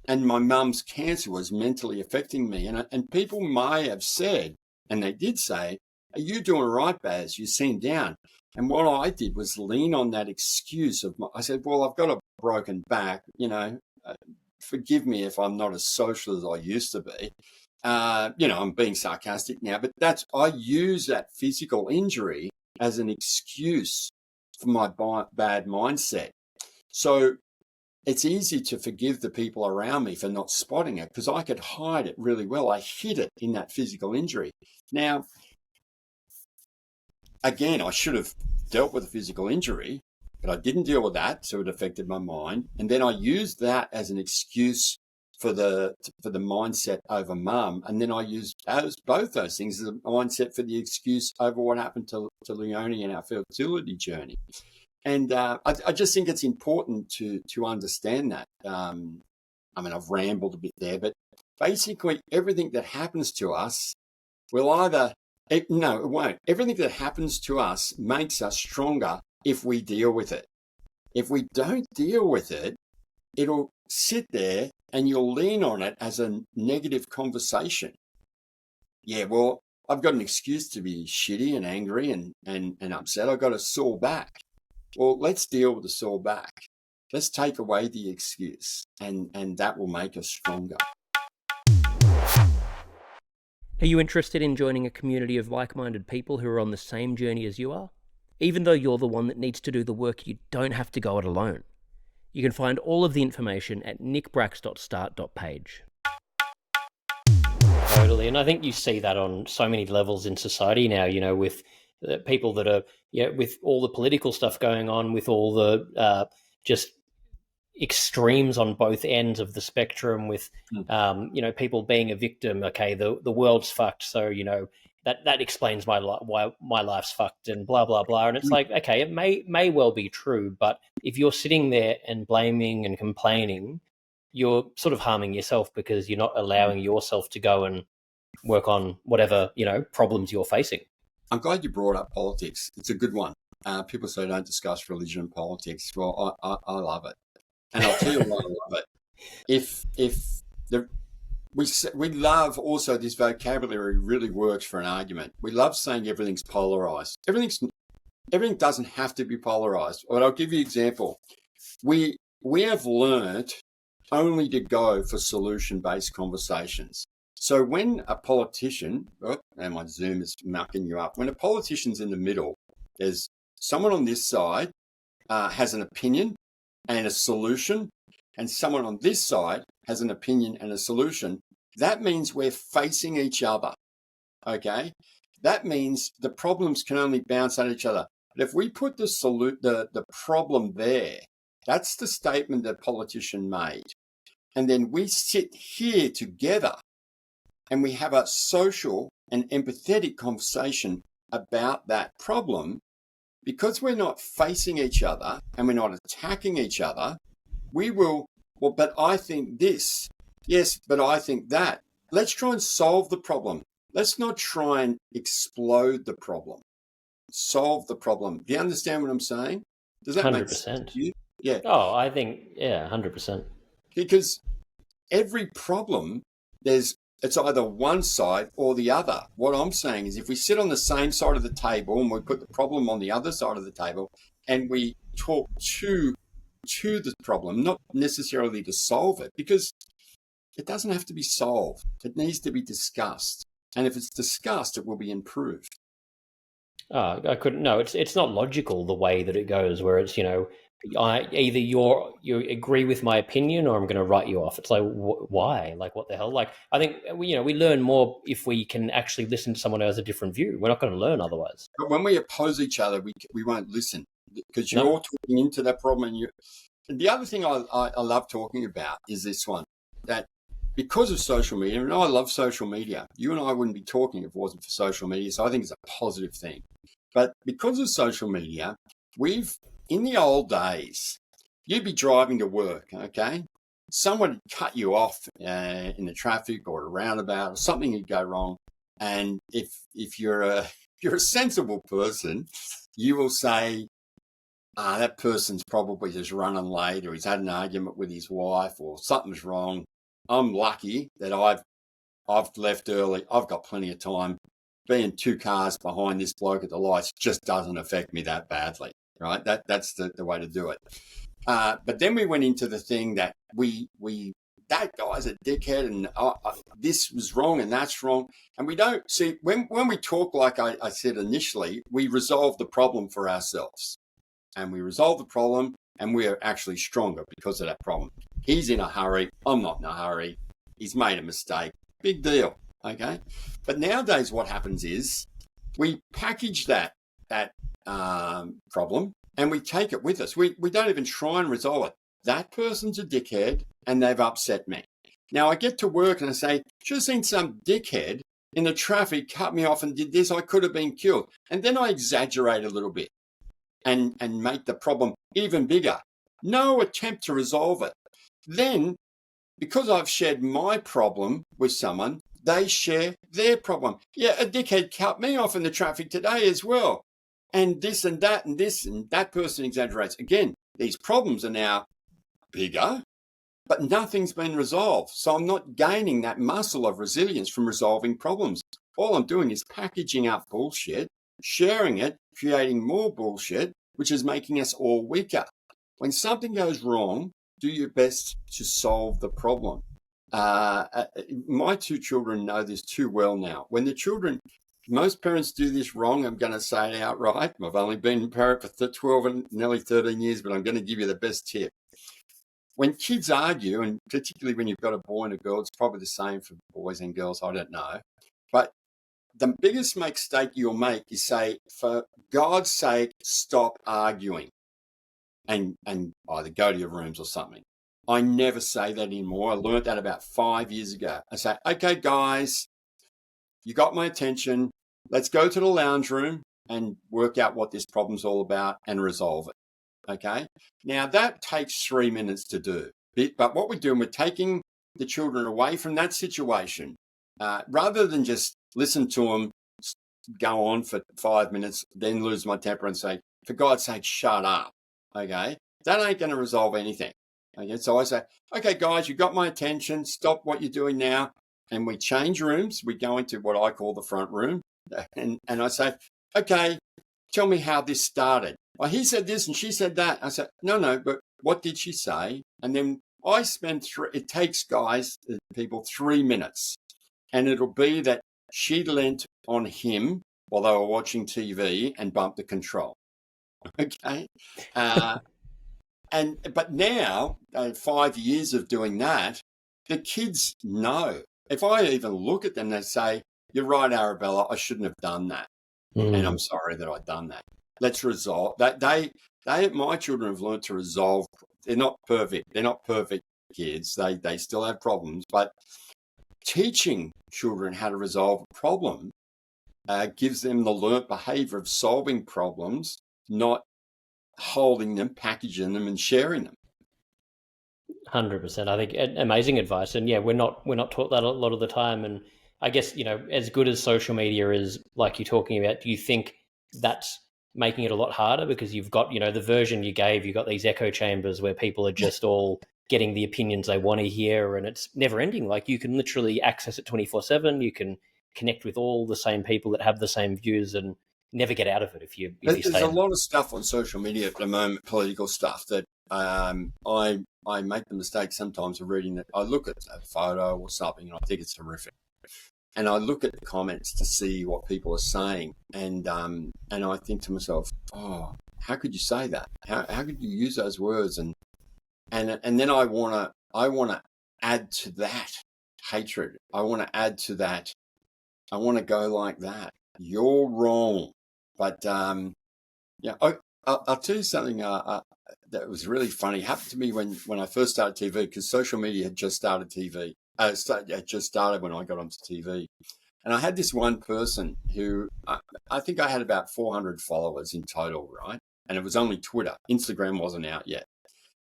and my mum's cancer was mentally affecting me. And people may have said, and they did say, are you doing all right, Baz? You seem down. And what I did was lean on that excuse I said, well, I've got a broken back, forgive me if I'm not as social as I used to be. I'm being sarcastic now, but I use that physical injury as an excuse for my bad mindset. So it's easy to forgive the people around me for not spotting it because I could hide it really well. I hid it in that physical injury. Now, again, I should have dealt with a physical injury, but I didn't deal with that, so it affected my mind. And then I used that as an excuse for the mindset over mum. And then I used both those things as a mindset for the excuse over what happened to Leonie and our fertility journey. And I just think it's important to understand that. I've rambled a bit there, but basically everything that happens to us will no, it won't. Everything that happens to us makes us stronger if we deal with it. If we don't deal with it, it'll sit there and you'll lean on it as a negative conversation. Yeah, well, I've got an excuse to be shitty and angry and upset. I've got a sore back. Well, let's deal with the sore back. Let's take away the excuse, and that will make us stronger. Are you interested in joining a community of like-minded people who are on the same journey as you are? Even though you're the one that needs to do the work, you don't have to go it alone. You can find all of the information at nickbrax.start.page. Totally, and I think you see that on so many levels in society now, you know, with people that are, with all the political stuff going on, with all the just extremes on both ends of the spectrum, with people being a victim. Okay, the world's fucked, so that explains why my life's fucked, and blah blah blah. And it's like, okay, it may well be true, but if you're sitting there and blaming and complaining, you're sort of harming yourself, because you're not allowing yourself to go and work on whatever problems you're facing. I'm glad you brought up politics. It's a good one. People say don't discuss religion and politics. Well, I love it. And I'll tell you why I love it. We love also, this vocabulary really works for an argument. We love saying everything's polarized. Everything doesn't have to be polarized. But I'll give you an example. We have learned only to go for solution-based conversations. So when a politician, and my Zoom is mucking you up, when a politician's in the middle, there's someone on this side has an opinion and a solution, and someone on this side has an opinion and a solution. That means we're facing each other, okay? That means the problems can only bounce at each other. But if we put the problem there, that's the statement the politician made. And then we sit here together and we have a social and empathetic conversation about that problem. Because we're not facing each other and we're not attacking each other, we will, well, but I think this. Yes, but I think that. Let's try and solve the problem. Let's not try and explode the problem. Solve the problem. Do you understand what I'm saying? Does that 100%. Make sense to you? Yeah. Oh, I think, 100%. Because every problem, it's either one side or the other. What I'm saying is, if we sit on the same side of the table and we put the problem on the other side of the table and we talk to the problem, not necessarily to solve it, because it doesn't have to be solved. It needs to be discussed. And if it's discussed, it will be improved. Oh, I couldn't. No, it's not logical the way that it goes, where it's, either you agree with my opinion or I'm going to write you off. It's like, why? Like, what the hell? Like, I think we learn more if we can actually listen to someone who has a different view. We're not going to learn otherwise. But when we oppose each other, we won't listen, because you're all talking into that problem. And the other thing I love talking about is this one, that because of social media, and I love social media, you and I wouldn't be talking if it wasn't for social media. So I think it's a positive thing. But because of social media, in the old days, you'd be driving to work, okay? Someone would cut you off in the traffic or a roundabout, or something would go wrong. And if you're a sensible person, you will say, that person's probably just running late, or he's had an argument with his wife, or something's wrong. I'm lucky that I've left early. I've got plenty of time. Being 2 cars behind this bloke at the lights just doesn't affect me that badly. Right, that's the way to do it. But then we went into the thing that that guy's a dickhead, and this was wrong and that's wrong. And we don't see, when we talk, like I said initially, we resolve the problem for ourselves, and we resolve the problem, and we are actually stronger because of that problem. He's in a hurry. I'm not in a hurry. He's made a mistake. Big deal. Okay. But nowadays, what happens is we package that problem and we take it with us. We don't even try and resolve it. That person's a dickhead and they've upset me. Now I get to work and I say, should have seen some dickhead in the traffic cut me off and did this. I could have been killed. And then I exaggerate a little bit and make the problem even bigger. No attempt to resolve it. Then because I've shared my problem with someone, they share their problem. Yeah, a dickhead cut me off in the traffic today as well. And this and that and this and that person exaggerates. Again, these problems are now bigger, but nothing's been resolved. So I'm not gaining that muscle of resilience from resolving problems. All I'm doing is packaging up bullshit, sharing it, creating more bullshit, which is making us all weaker. When something goes wrong, do your best to solve the problem. My two children know this too well now. When the children, most parents do this wrong, I'm going to say it outright. I've only been a parent for 12 and nearly 13 years, but I'm going to give you the best tip. When kids argue, and particularly when you've got a boy and a girl, it's probably the same for boys and girls, I don't know. But the biggest mistake you'll make is say, for God's sake, stop arguing and either go to your rooms or something. I never say that anymore. I learned that about 5 years ago. I say, okay, guys, you got my attention. Let's go to the lounge room and work out what this problem's all about and resolve it. Okay. Now that takes 3 minutes to do. But what we're doing, we're taking the children away from that situation, rather than just listen to them, go on for 5 minutes, then lose my temper and say, for God's sake, shut up. Okay. That ain't going to resolve anything. Okay. So I say, okay, guys, you got my attention. Stop what you're doing now. And we change rooms. We go into what I call the front room. And I say, okay, tell me how this started. Well, he said this and she said that. I said, no, but what did she say? And then I spend it takes people 3 minutes. And it'll be that she leant on him while they were watching TV and bumped the control. Okay. But now, 5 years of doing that, the kids know. If I even look at them, they say, you're right, Arabella, I shouldn't have done that. And I'm sorry that I've done that. Let's resolve that. My children have learned to resolve. They're not perfect. They're not perfect kids. They still have problems, but teaching children how to resolve a problem gives them the learnt behavior of solving problems, not holding them, packaging them and sharing them. 100%. I think amazing advice. And yeah, we're not taught that a lot of the time. And I guess, as good as social media is, like you're talking about, do you think that's making it a lot harder because you've got, the version you gave, you've got these echo chambers where people are just all getting the opinions they want to hear, and it's never ending. Like, you can literally access it 24/7. You can connect with all the same people that have the same views and never get out of it if you stay. There's a lot of stuff on social media at the moment, political stuff, that I make the mistake sometimes of reading it. I look at a photo or something and I think it's horrific. And I look at the comments to see what people are saying, and I think to myself, oh, how could you say that? How could you use those words? And then I wanna add to that hatred. I want to add to that. I want to go like that. You're wrong. But I'll tell you something that was really funny. It happened to me when I first started TV, because social media had just started TV. It just started when I got onto TV. And I had this one person who, I think I had about 400 followers in total, right? And it was only Twitter. Instagram wasn't out yet.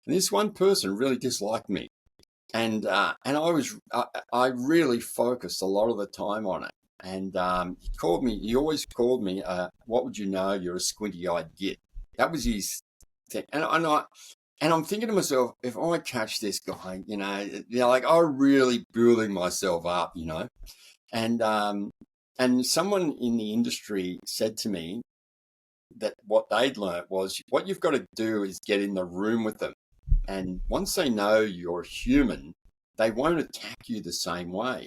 And this one person really disliked me. And I really focused a lot of the time on it. And he always called me, what would you know, you're a squinty-eyed git. That was his thing. And I'm thinking to myself, if I catch this guy, like, I'm really building myself up, and someone in the industry said to me that what they'd learnt was, what you've got to do is get in the room with them. And once they know you're human, they won't attack you the same way.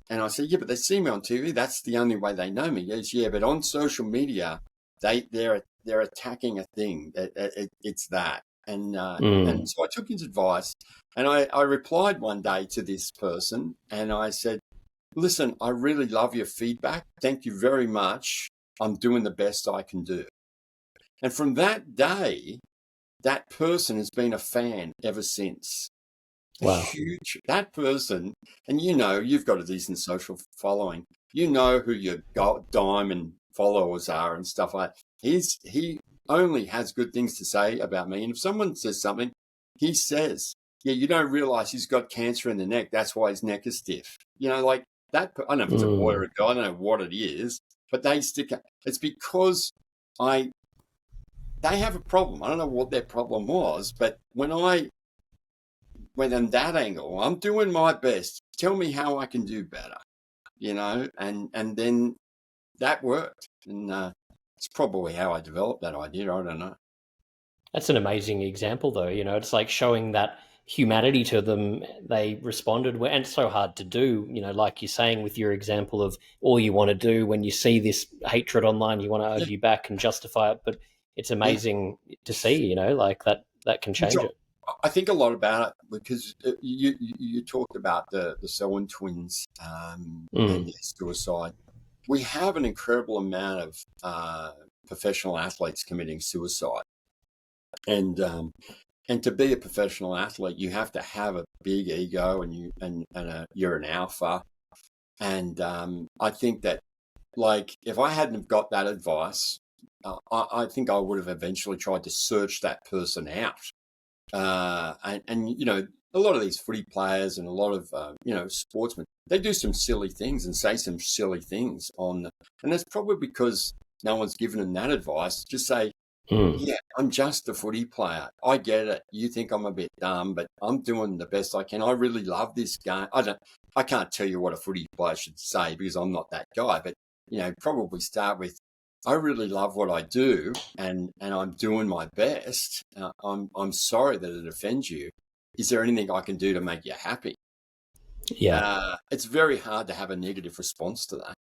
And I said, yeah, but they see me on TV. That's the only way they know me. He goes, yeah, but on social media, they're attacking a thing. It's that. And so I took his advice, and I replied one day to this person, and I said, listen, I really love your feedback. Thank you very much. I'm doing the best I can do. And from that day, that person has been a fan ever since. Wow. Huge. That person, and you've got a decent social following. You know who your diamond followers are and stuff like that. He only has good things to say about me. And if someone says something, he says, yeah, you don't realize he's got cancer in the neck. That's why his neck is stiff. Like that. I don't know if it's a boy or a girl. I don't know what it is, but they stick. It's because they have a problem. I don't know what their problem was, but when I'm that angle, I'm doing my best. Tell me how I can do better, and then that worked. And it's probably how I developed that idea. I don't know. That's an amazing example, though. It's like showing that humanity to them. They responded, and it's so hard to do. Like you're saying with your example of all you want to do when you see this hatred online, you want to Yeah, argue back and justify it. But it's yeah. amazing to see, like that can change it. I think a lot about it because you talked about the Selwyn twins and their suicide. We have an incredible amount of professional athletes committing suicide, and to be a professional athlete, you have to have a big ego, and you're an alpha. And I think that, like, if I hadn't have got that advice, I think I would have eventually tried to search that person out. And a lot of these footy players and a lot of sportsmen, they do some silly things and say some silly things and that's probably because no one's given them that advice. Just say, yeah, I'm just a footy player. I get it. You think I'm a bit dumb, but I'm doing the best I can. I really love this game. I can't tell you what a footy player should say because I'm not that guy, but probably start with, I really love what I do, and I'm doing my best. I'm sorry that it offends you. Is there anything I can do to make you happy? Yeah, it's very hard to have a negative response to that.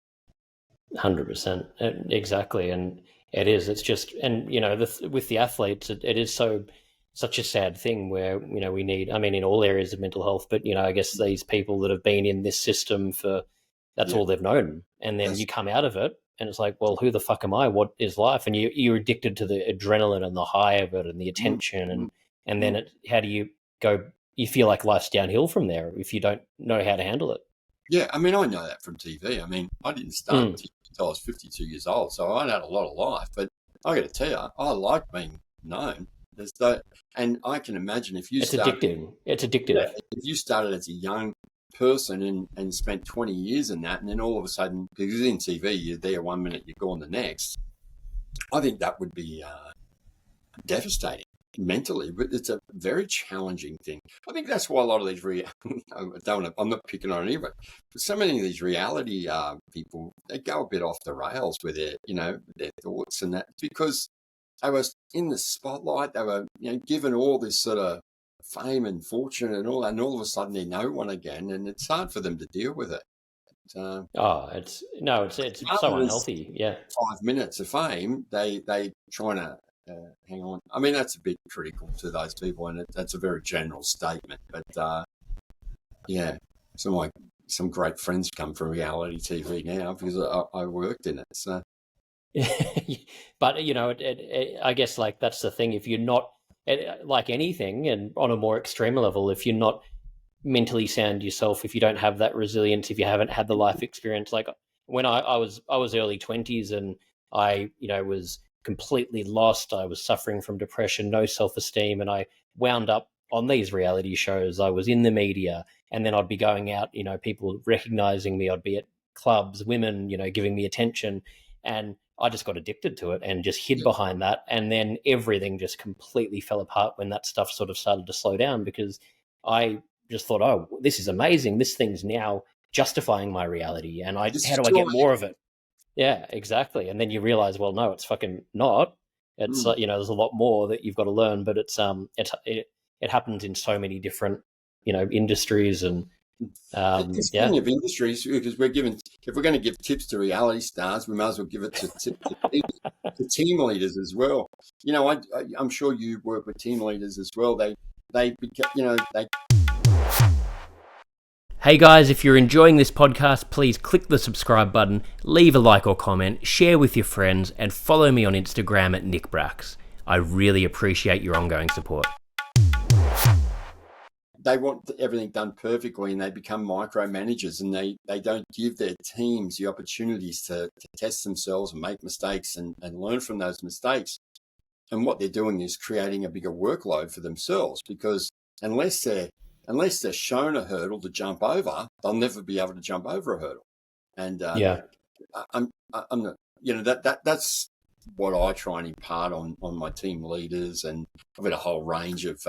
100%, exactly, and it is. It's just, and with the athletes, it is such a sad thing where we need. I mean, in all areas of mental health, but I guess these people that have been in this system for that's all they've known, and then you come out of it. And it's like, well, who the fuck am I? What is life? And you're addicted to the adrenaline and the high of it and the attention. And then how do you go? You feel like life's downhill from there if you don't know how to handle it. Yeah, I mean, I know that from TV. I mean, I didn't start until I was 52 years old, so I had a lot of life. But I got to tell you, I like being known. And I can imagine if you It's addictive. It's addictive. Yeah, if you started as a young person and spent 20 years in that, and then all of a sudden, because in TV, you're there 1 minute, you're gone the next. I think that would be devastating mentally, but it's a very challenging thing. I think that's why a lot of these I'm not picking on anybody, but so many of these reality people, they go a bit off the rails with their thoughts and that, because they were in the spotlight. They were given all this sort of fame and fortune and all that, and all of a sudden they're no one again, and it's hard for them to deal with it. It's so unhealthy. Yeah, 5 minutes of fame, they trying to hang on. I mean, that's a bit critical to those people, and that's a very general statement. But yeah, some great friends come from reality TV now because I worked in it. So, but I guess like that's the thing. If you're not like anything, and on a more extreme level, if you're not mentally sound yourself, if you don't have that resilience, if you haven't had the life experience, like when I was early 20s and I was completely lost. I was suffering from depression, no self-esteem, and I wound up on these reality shows. I was in the media, and then I'd be going out, people recognizing me. I'd be at clubs, women, giving me attention, and I just got addicted to it and just hid behind that. And then everything just completely fell apart when that stuff sort of started to slow down, because I just thought, oh, this is amazing. This thing's now justifying my reality. And how do I get more of it? Yeah, exactly. And then you realize, well, no, it's fucking not. It's there's a lot more that you've got to learn, but it happens in so many different, industries and Speaking of industries, because if we're going to give tips to reality stars, we might as well give it to team leaders as well. I'm sure you work with team leaders as well. They Hey guys, if you're enjoying this podcast, please click the subscribe button, leave a like or comment, share with your friends, and follow me on Instagram at NickBrax. I really appreciate your ongoing support. They want everything done perfectly, and they become micromanagers, and they don't give their teams the opportunities to test themselves and make mistakes and learn from those mistakes. And what they're doing is creating a bigger workload for themselves, because unless they're shown a hurdle to jump over, they'll never be able to jump over a hurdle. And Yeah. I'm not, that's what I try and impart on my team leaders, and I've got a whole range of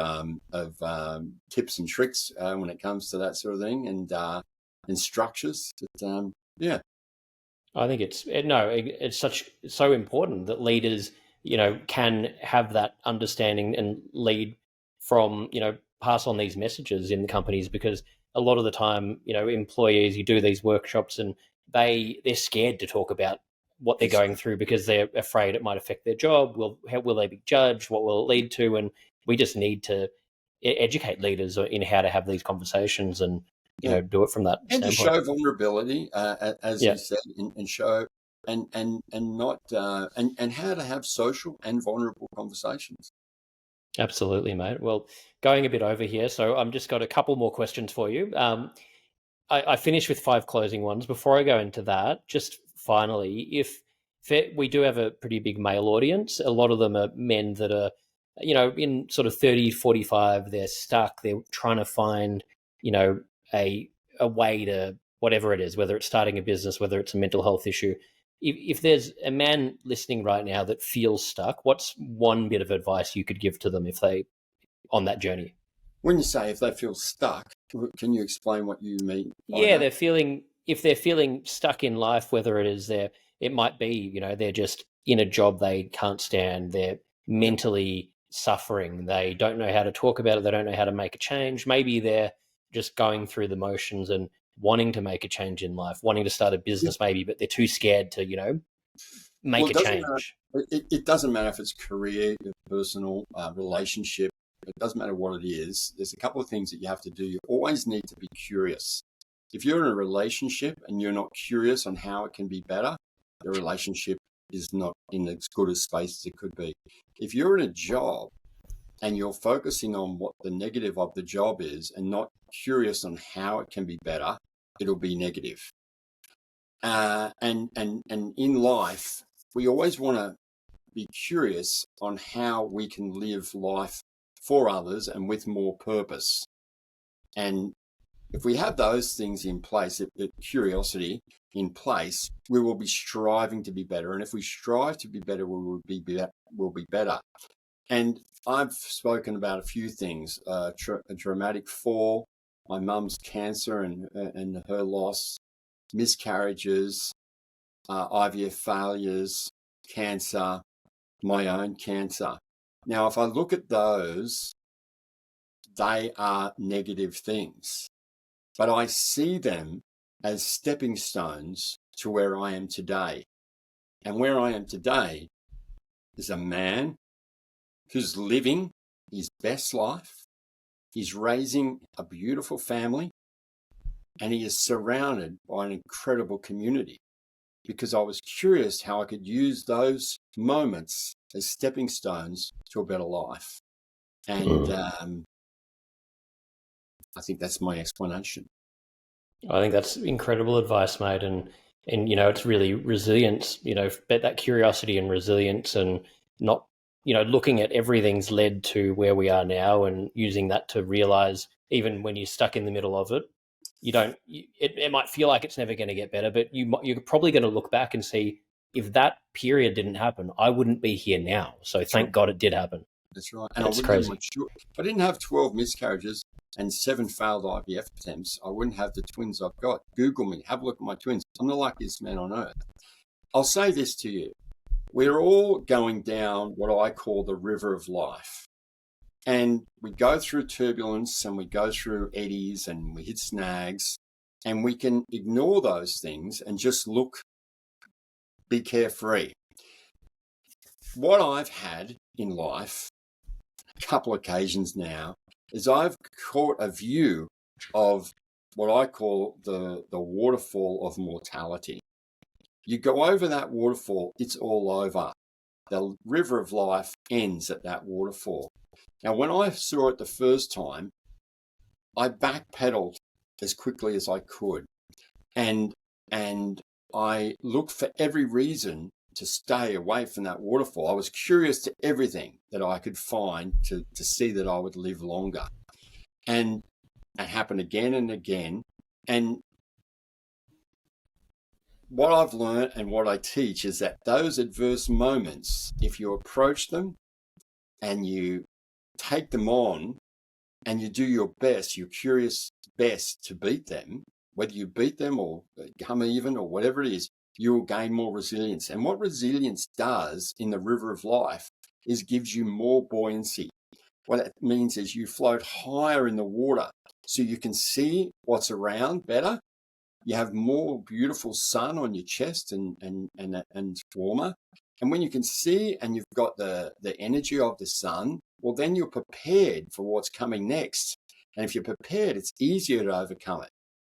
tips and tricks when it comes to that sort of thing, and structures. But, yeah. I think it's so important that leaders, can have that understanding and lead from, pass on these messages in the companies, because a lot of the time, employees, you do these workshops and they're scared to talk about what they're going through because they're afraid it might affect their job. Will they be judged? What will it lead to? And we just need to educate leaders in how to have these conversations and, do it from that And to standpoint. show vulnerability, as Yeah. you said, and show and not and how to have social and vulnerable conversations. Absolutely, mate. Well, going a bit over here, so I'm just got a couple more questions for you. I finished with 5 closing ones. Before I go into that, just finally, if we do have a pretty big male audience, a lot of them are men that are, in sort of 30, 45, they're stuck, they're trying to find, a way to whatever it is, whether it's starting a business, whether it's a mental health issue. If there's a man listening right now that feels stuck, what's one bit of advice you could give to them if they on that journey? When you say if they feel stuck, can you explain what you mean by Yeah, that? if they're feeling stuck in life, whether it is it might be, they're just in a job they can't stand, they're Yep. mentally suffering, they don't know how to talk about it, they don't know how to make a change. Maybe they're just going through the motions and wanting to make a change in life, wanting to start a Yep. business maybe, but they're too scared to, Well, make it a doesn't matter. change. It doesn't matter if it's career, personal, relationship. It doesn't matter what it is. There's a couple of things that you have to do. You always need to be curious. If you're in a relationship and you're not curious on how it can be better, the relationship is not in as good a space as it could be. If you're in a job and you're focusing on what the negative of the job is and not curious on how it can be better, it'll be negative. And in life, we always want to be curious on how we can live life for others and with more purpose. And if we have those things in place, the curiosity in place, we will be striving to be better. And if we strive to be better, we'll be better. And I've spoken about a few things: a dramatic fall, my mum's cancer and her loss, miscarriages, IVF failures, cancer, my own cancer. Now, if I look at those, they are negative things, but I see them as stepping stones to where I am today. And where I am today is a man who's living his best life. He's raising a beautiful family, and he is surrounded by an incredible community, because I was curious how I could use those moments as stepping stones to a better life. And I think that's my explanation. I think that's incredible advice, mate, and it's really resilience. But that curiosity and resilience, and not looking at everything's led to where we are now, and using that to realize even when you're stuck in the middle of it, it might feel like it's never going to get better, but you're probably going to look back and see, if that period didn't happen, I wouldn't be here now. So thank God it did happen. That's right. And It's crazy. if I didn't have 12 miscarriages and 7 failed IVF attempts, I wouldn't have the twins I've got. Google me, have a look at my twins. I'm the luckiest man on earth. I'll say this to you. We're all going down what I call the river of life. And we go through turbulence, and we go through eddies, and we hit snags, and we can ignore those things and just be carefree. What I've had in life, a couple occasions now, is I've caught a view of what I call the waterfall of mortality. You go over that waterfall, it's all over. The river of life ends at that waterfall. Now, when I saw it the first time, I backpedaled as quickly as I could, and I looked for every reason to stay away from that waterfall. I was curious to everything that I could find to see that I would live longer. And it happened again and again. And what I've learned and what I teach is that those adverse moments, if you approach them and you take them on and you do your best, your curious best to beat them, whether you beat them or come even or whatever it is, you will gain more resilience. And what resilience does in the river of life is gives you more buoyancy. What it means is you float higher in the water so you can see what's around better. You have more beautiful sun on your chest and it's warmer. And when you can see and you've got the energy of the sun, well, then you're prepared for what's coming next. And if you're prepared, it's easier to overcome it.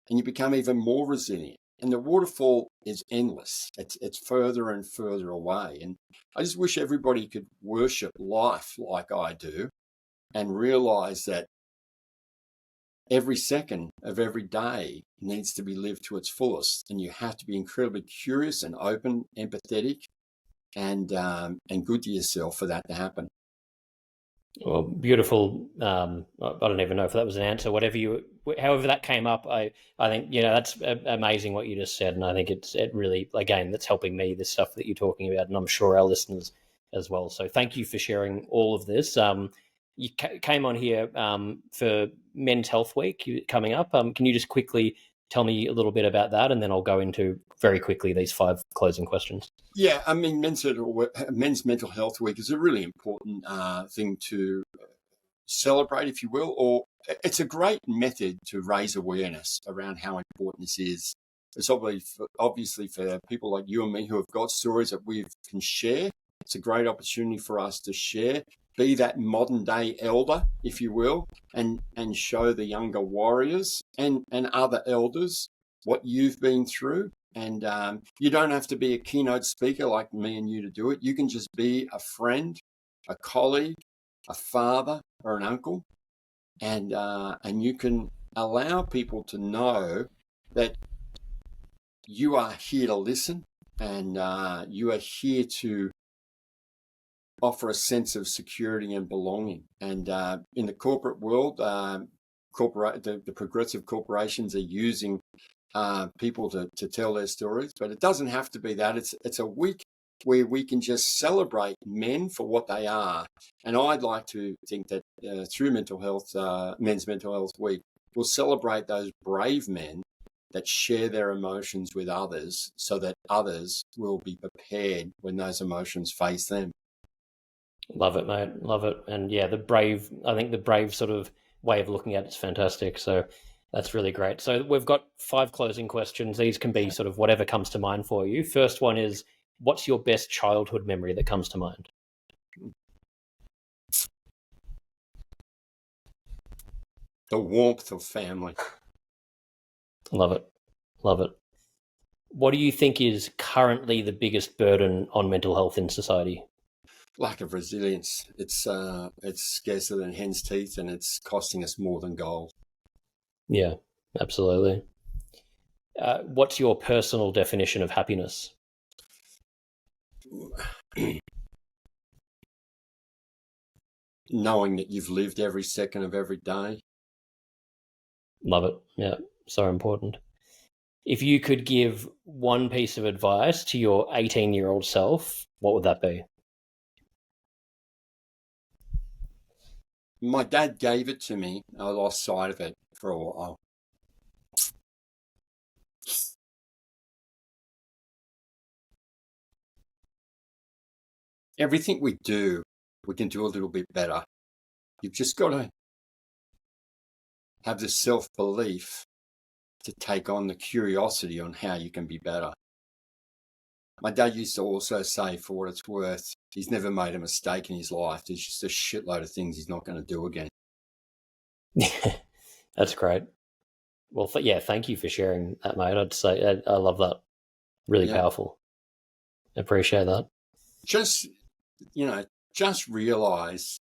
And you become even more resilient. And the waterfall is endless. It's further and further away. And I just wish everybody could worship life like I do and realize that every second of every day needs to be lived to its fullest. And you have to be incredibly curious and open, empathetic, and good to yourself for that to happen. Well, beautiful. I don't even know if that was an answer. However that came up, I think that's amazing what you just said, and I think it really, again, that's helping me, this stuff that you're talking about, and I'm sure our listeners as well. So thank you for sharing all of this. You came on here for Men's Health Week coming up. Can you just quickly tell me a little bit about that, and then I'll go into very quickly these 5 closing questions. Yeah, I mean, Men's Mental Health Week is a really important thing to celebrate, if you will, or it's a great method to raise awareness around how important this is. It's obviously for people like you and me who have got stories that we can share. It's a great opportunity for us to share, be that modern day elder, if you will, and show the younger warriors and other elders what you've been through. And you don't have to be a keynote speaker like me and you to do it. You can just be a friend, a colleague, a father, or an uncle, and you can allow people to know that you are here to listen, and you are here to offer a sense of security and belonging. And in the corporate world, the progressive corporations are using people to tell their stories, but it doesn't have to be that. It's a week where we can just celebrate men for what they are. And I'd like to think that through Men's Mental Health Week, we'll celebrate those brave men that share their emotions with others so that others will be prepared when those emotions face them. Love it, mate. Love it. And yeah, I think the brave sort of way of looking at it's fantastic. So that's really great. So we've got 5 closing questions. These can be sort of whatever comes to mind for you. First one is, what's your best childhood memory that comes to mind? The warmth of family. Love it. Love it. What do you think is currently the biggest burden on mental health in society? Lack of resilience. It's scarcer than hen's teeth, and it's costing us more than gold. Yeah, absolutely. What's your personal definition of happiness? Knowing that you've lived every second of every day. Love it. Yeah, so important. If you could give one piece of advice to your 18-year-old self, what would that be? My dad gave it to me. I lost sight of it for a while. Everything we do, we can do a little bit better. You've just got to have the self-belief to take on the curiosity on how you can be better. My dad used to also say, for what it's worth, he's never made a mistake in his life. There's just a shitload of things he's not going to do again. That's great. Well, thank you for sharing that, mate. I'd say I love that. Really powerful. I appreciate that. Just realize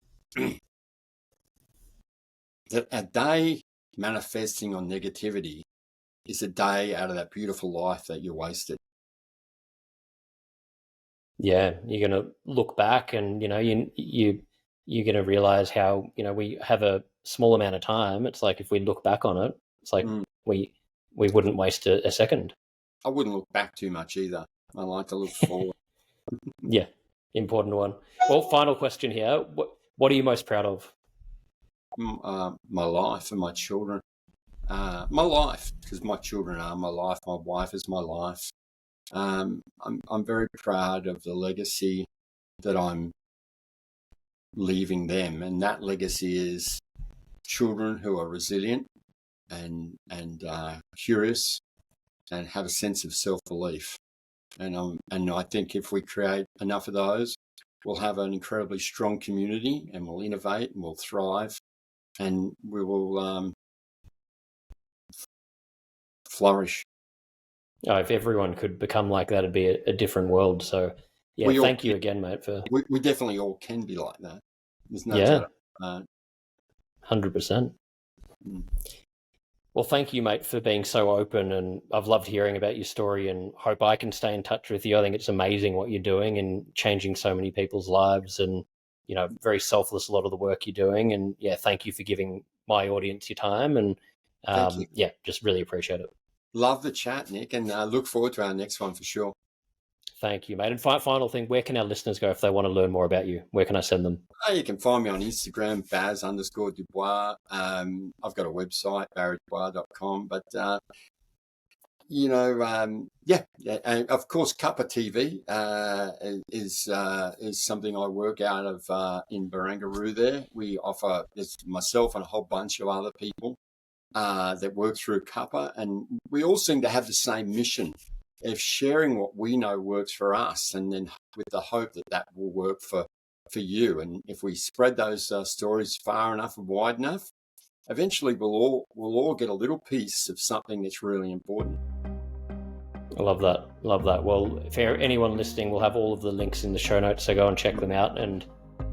that a day manifesting on negativity is a day out of that beautiful life that you wasted. Yeah, you're going to look back and, you you're going to realize how, we have a small amount of time. It's like if we look back on it, it's like we wouldn't waste a second. I wouldn't look back too much either. I like to look forward. Yeah, important one. Well, final question here. What are you most proud of? My life and my children. My life, because my children are my life. My wife is my life. I'm very proud of the legacy that I'm leaving them, and that legacy is children who are resilient and curious and have a sense of self-belief. And I think if we create enough of those, we'll have an incredibly strong community, and we'll innovate and we'll thrive, and we will flourish. Oh, if everyone could become like that, it'd be a different world. So, yeah, thank you again, mate. We definitely all can be like that. There's no doubt. 100%. Well, thank you, mate, for being so open, and I've loved hearing about your story, and hope I can stay in touch with you. I think it's amazing what you're doing and changing so many people's lives, and very selfless a lot of the work you're doing. And yeah, thank you for giving my audience your time, and yeah, just really appreciate it. Love the chat, Nick, and look forward to our next one for sure. Thank you, mate. And final thing, where can our listeners go if they want to learn more about you? Where can I send them? You can find me on Instagram, Baz_Du Bois. I've got a website, barrydubois.com. But, and of course, Cuppa TV is something I work out of in Barangaroo there. We offer, it's myself and a whole bunch of other people that work through Cuppa, and we all seem to have the same mission of sharing what we know works for us, and then with the hope that will work for you. And if we spread those stories far enough and wide enough, eventually we'll all get a little piece of something that's really important. I love that. Well, for anyone listening, we'll have all of the links in the show notes, so go and check them out. And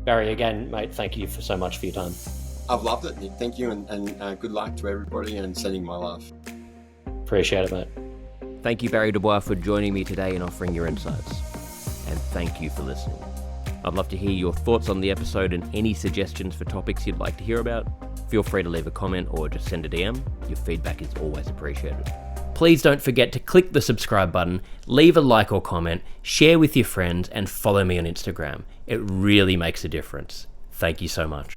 Barry, again, mate, thank you so much for your time. I've loved it, Nick. Thank you, and good luck to everybody, and sending my love. Appreciate it, mate. Thank you, Barry Du Bois, for joining me today and offering your insights. And thank you for listening. I'd love to hear your thoughts on the episode and any suggestions for topics you'd like to hear about. Feel free to leave a comment or just send a DM. Your feedback is always appreciated. Please don't forget to click the subscribe button, leave a like or comment, share with your friends, and follow me on Instagram. It really makes a difference. Thank you so much.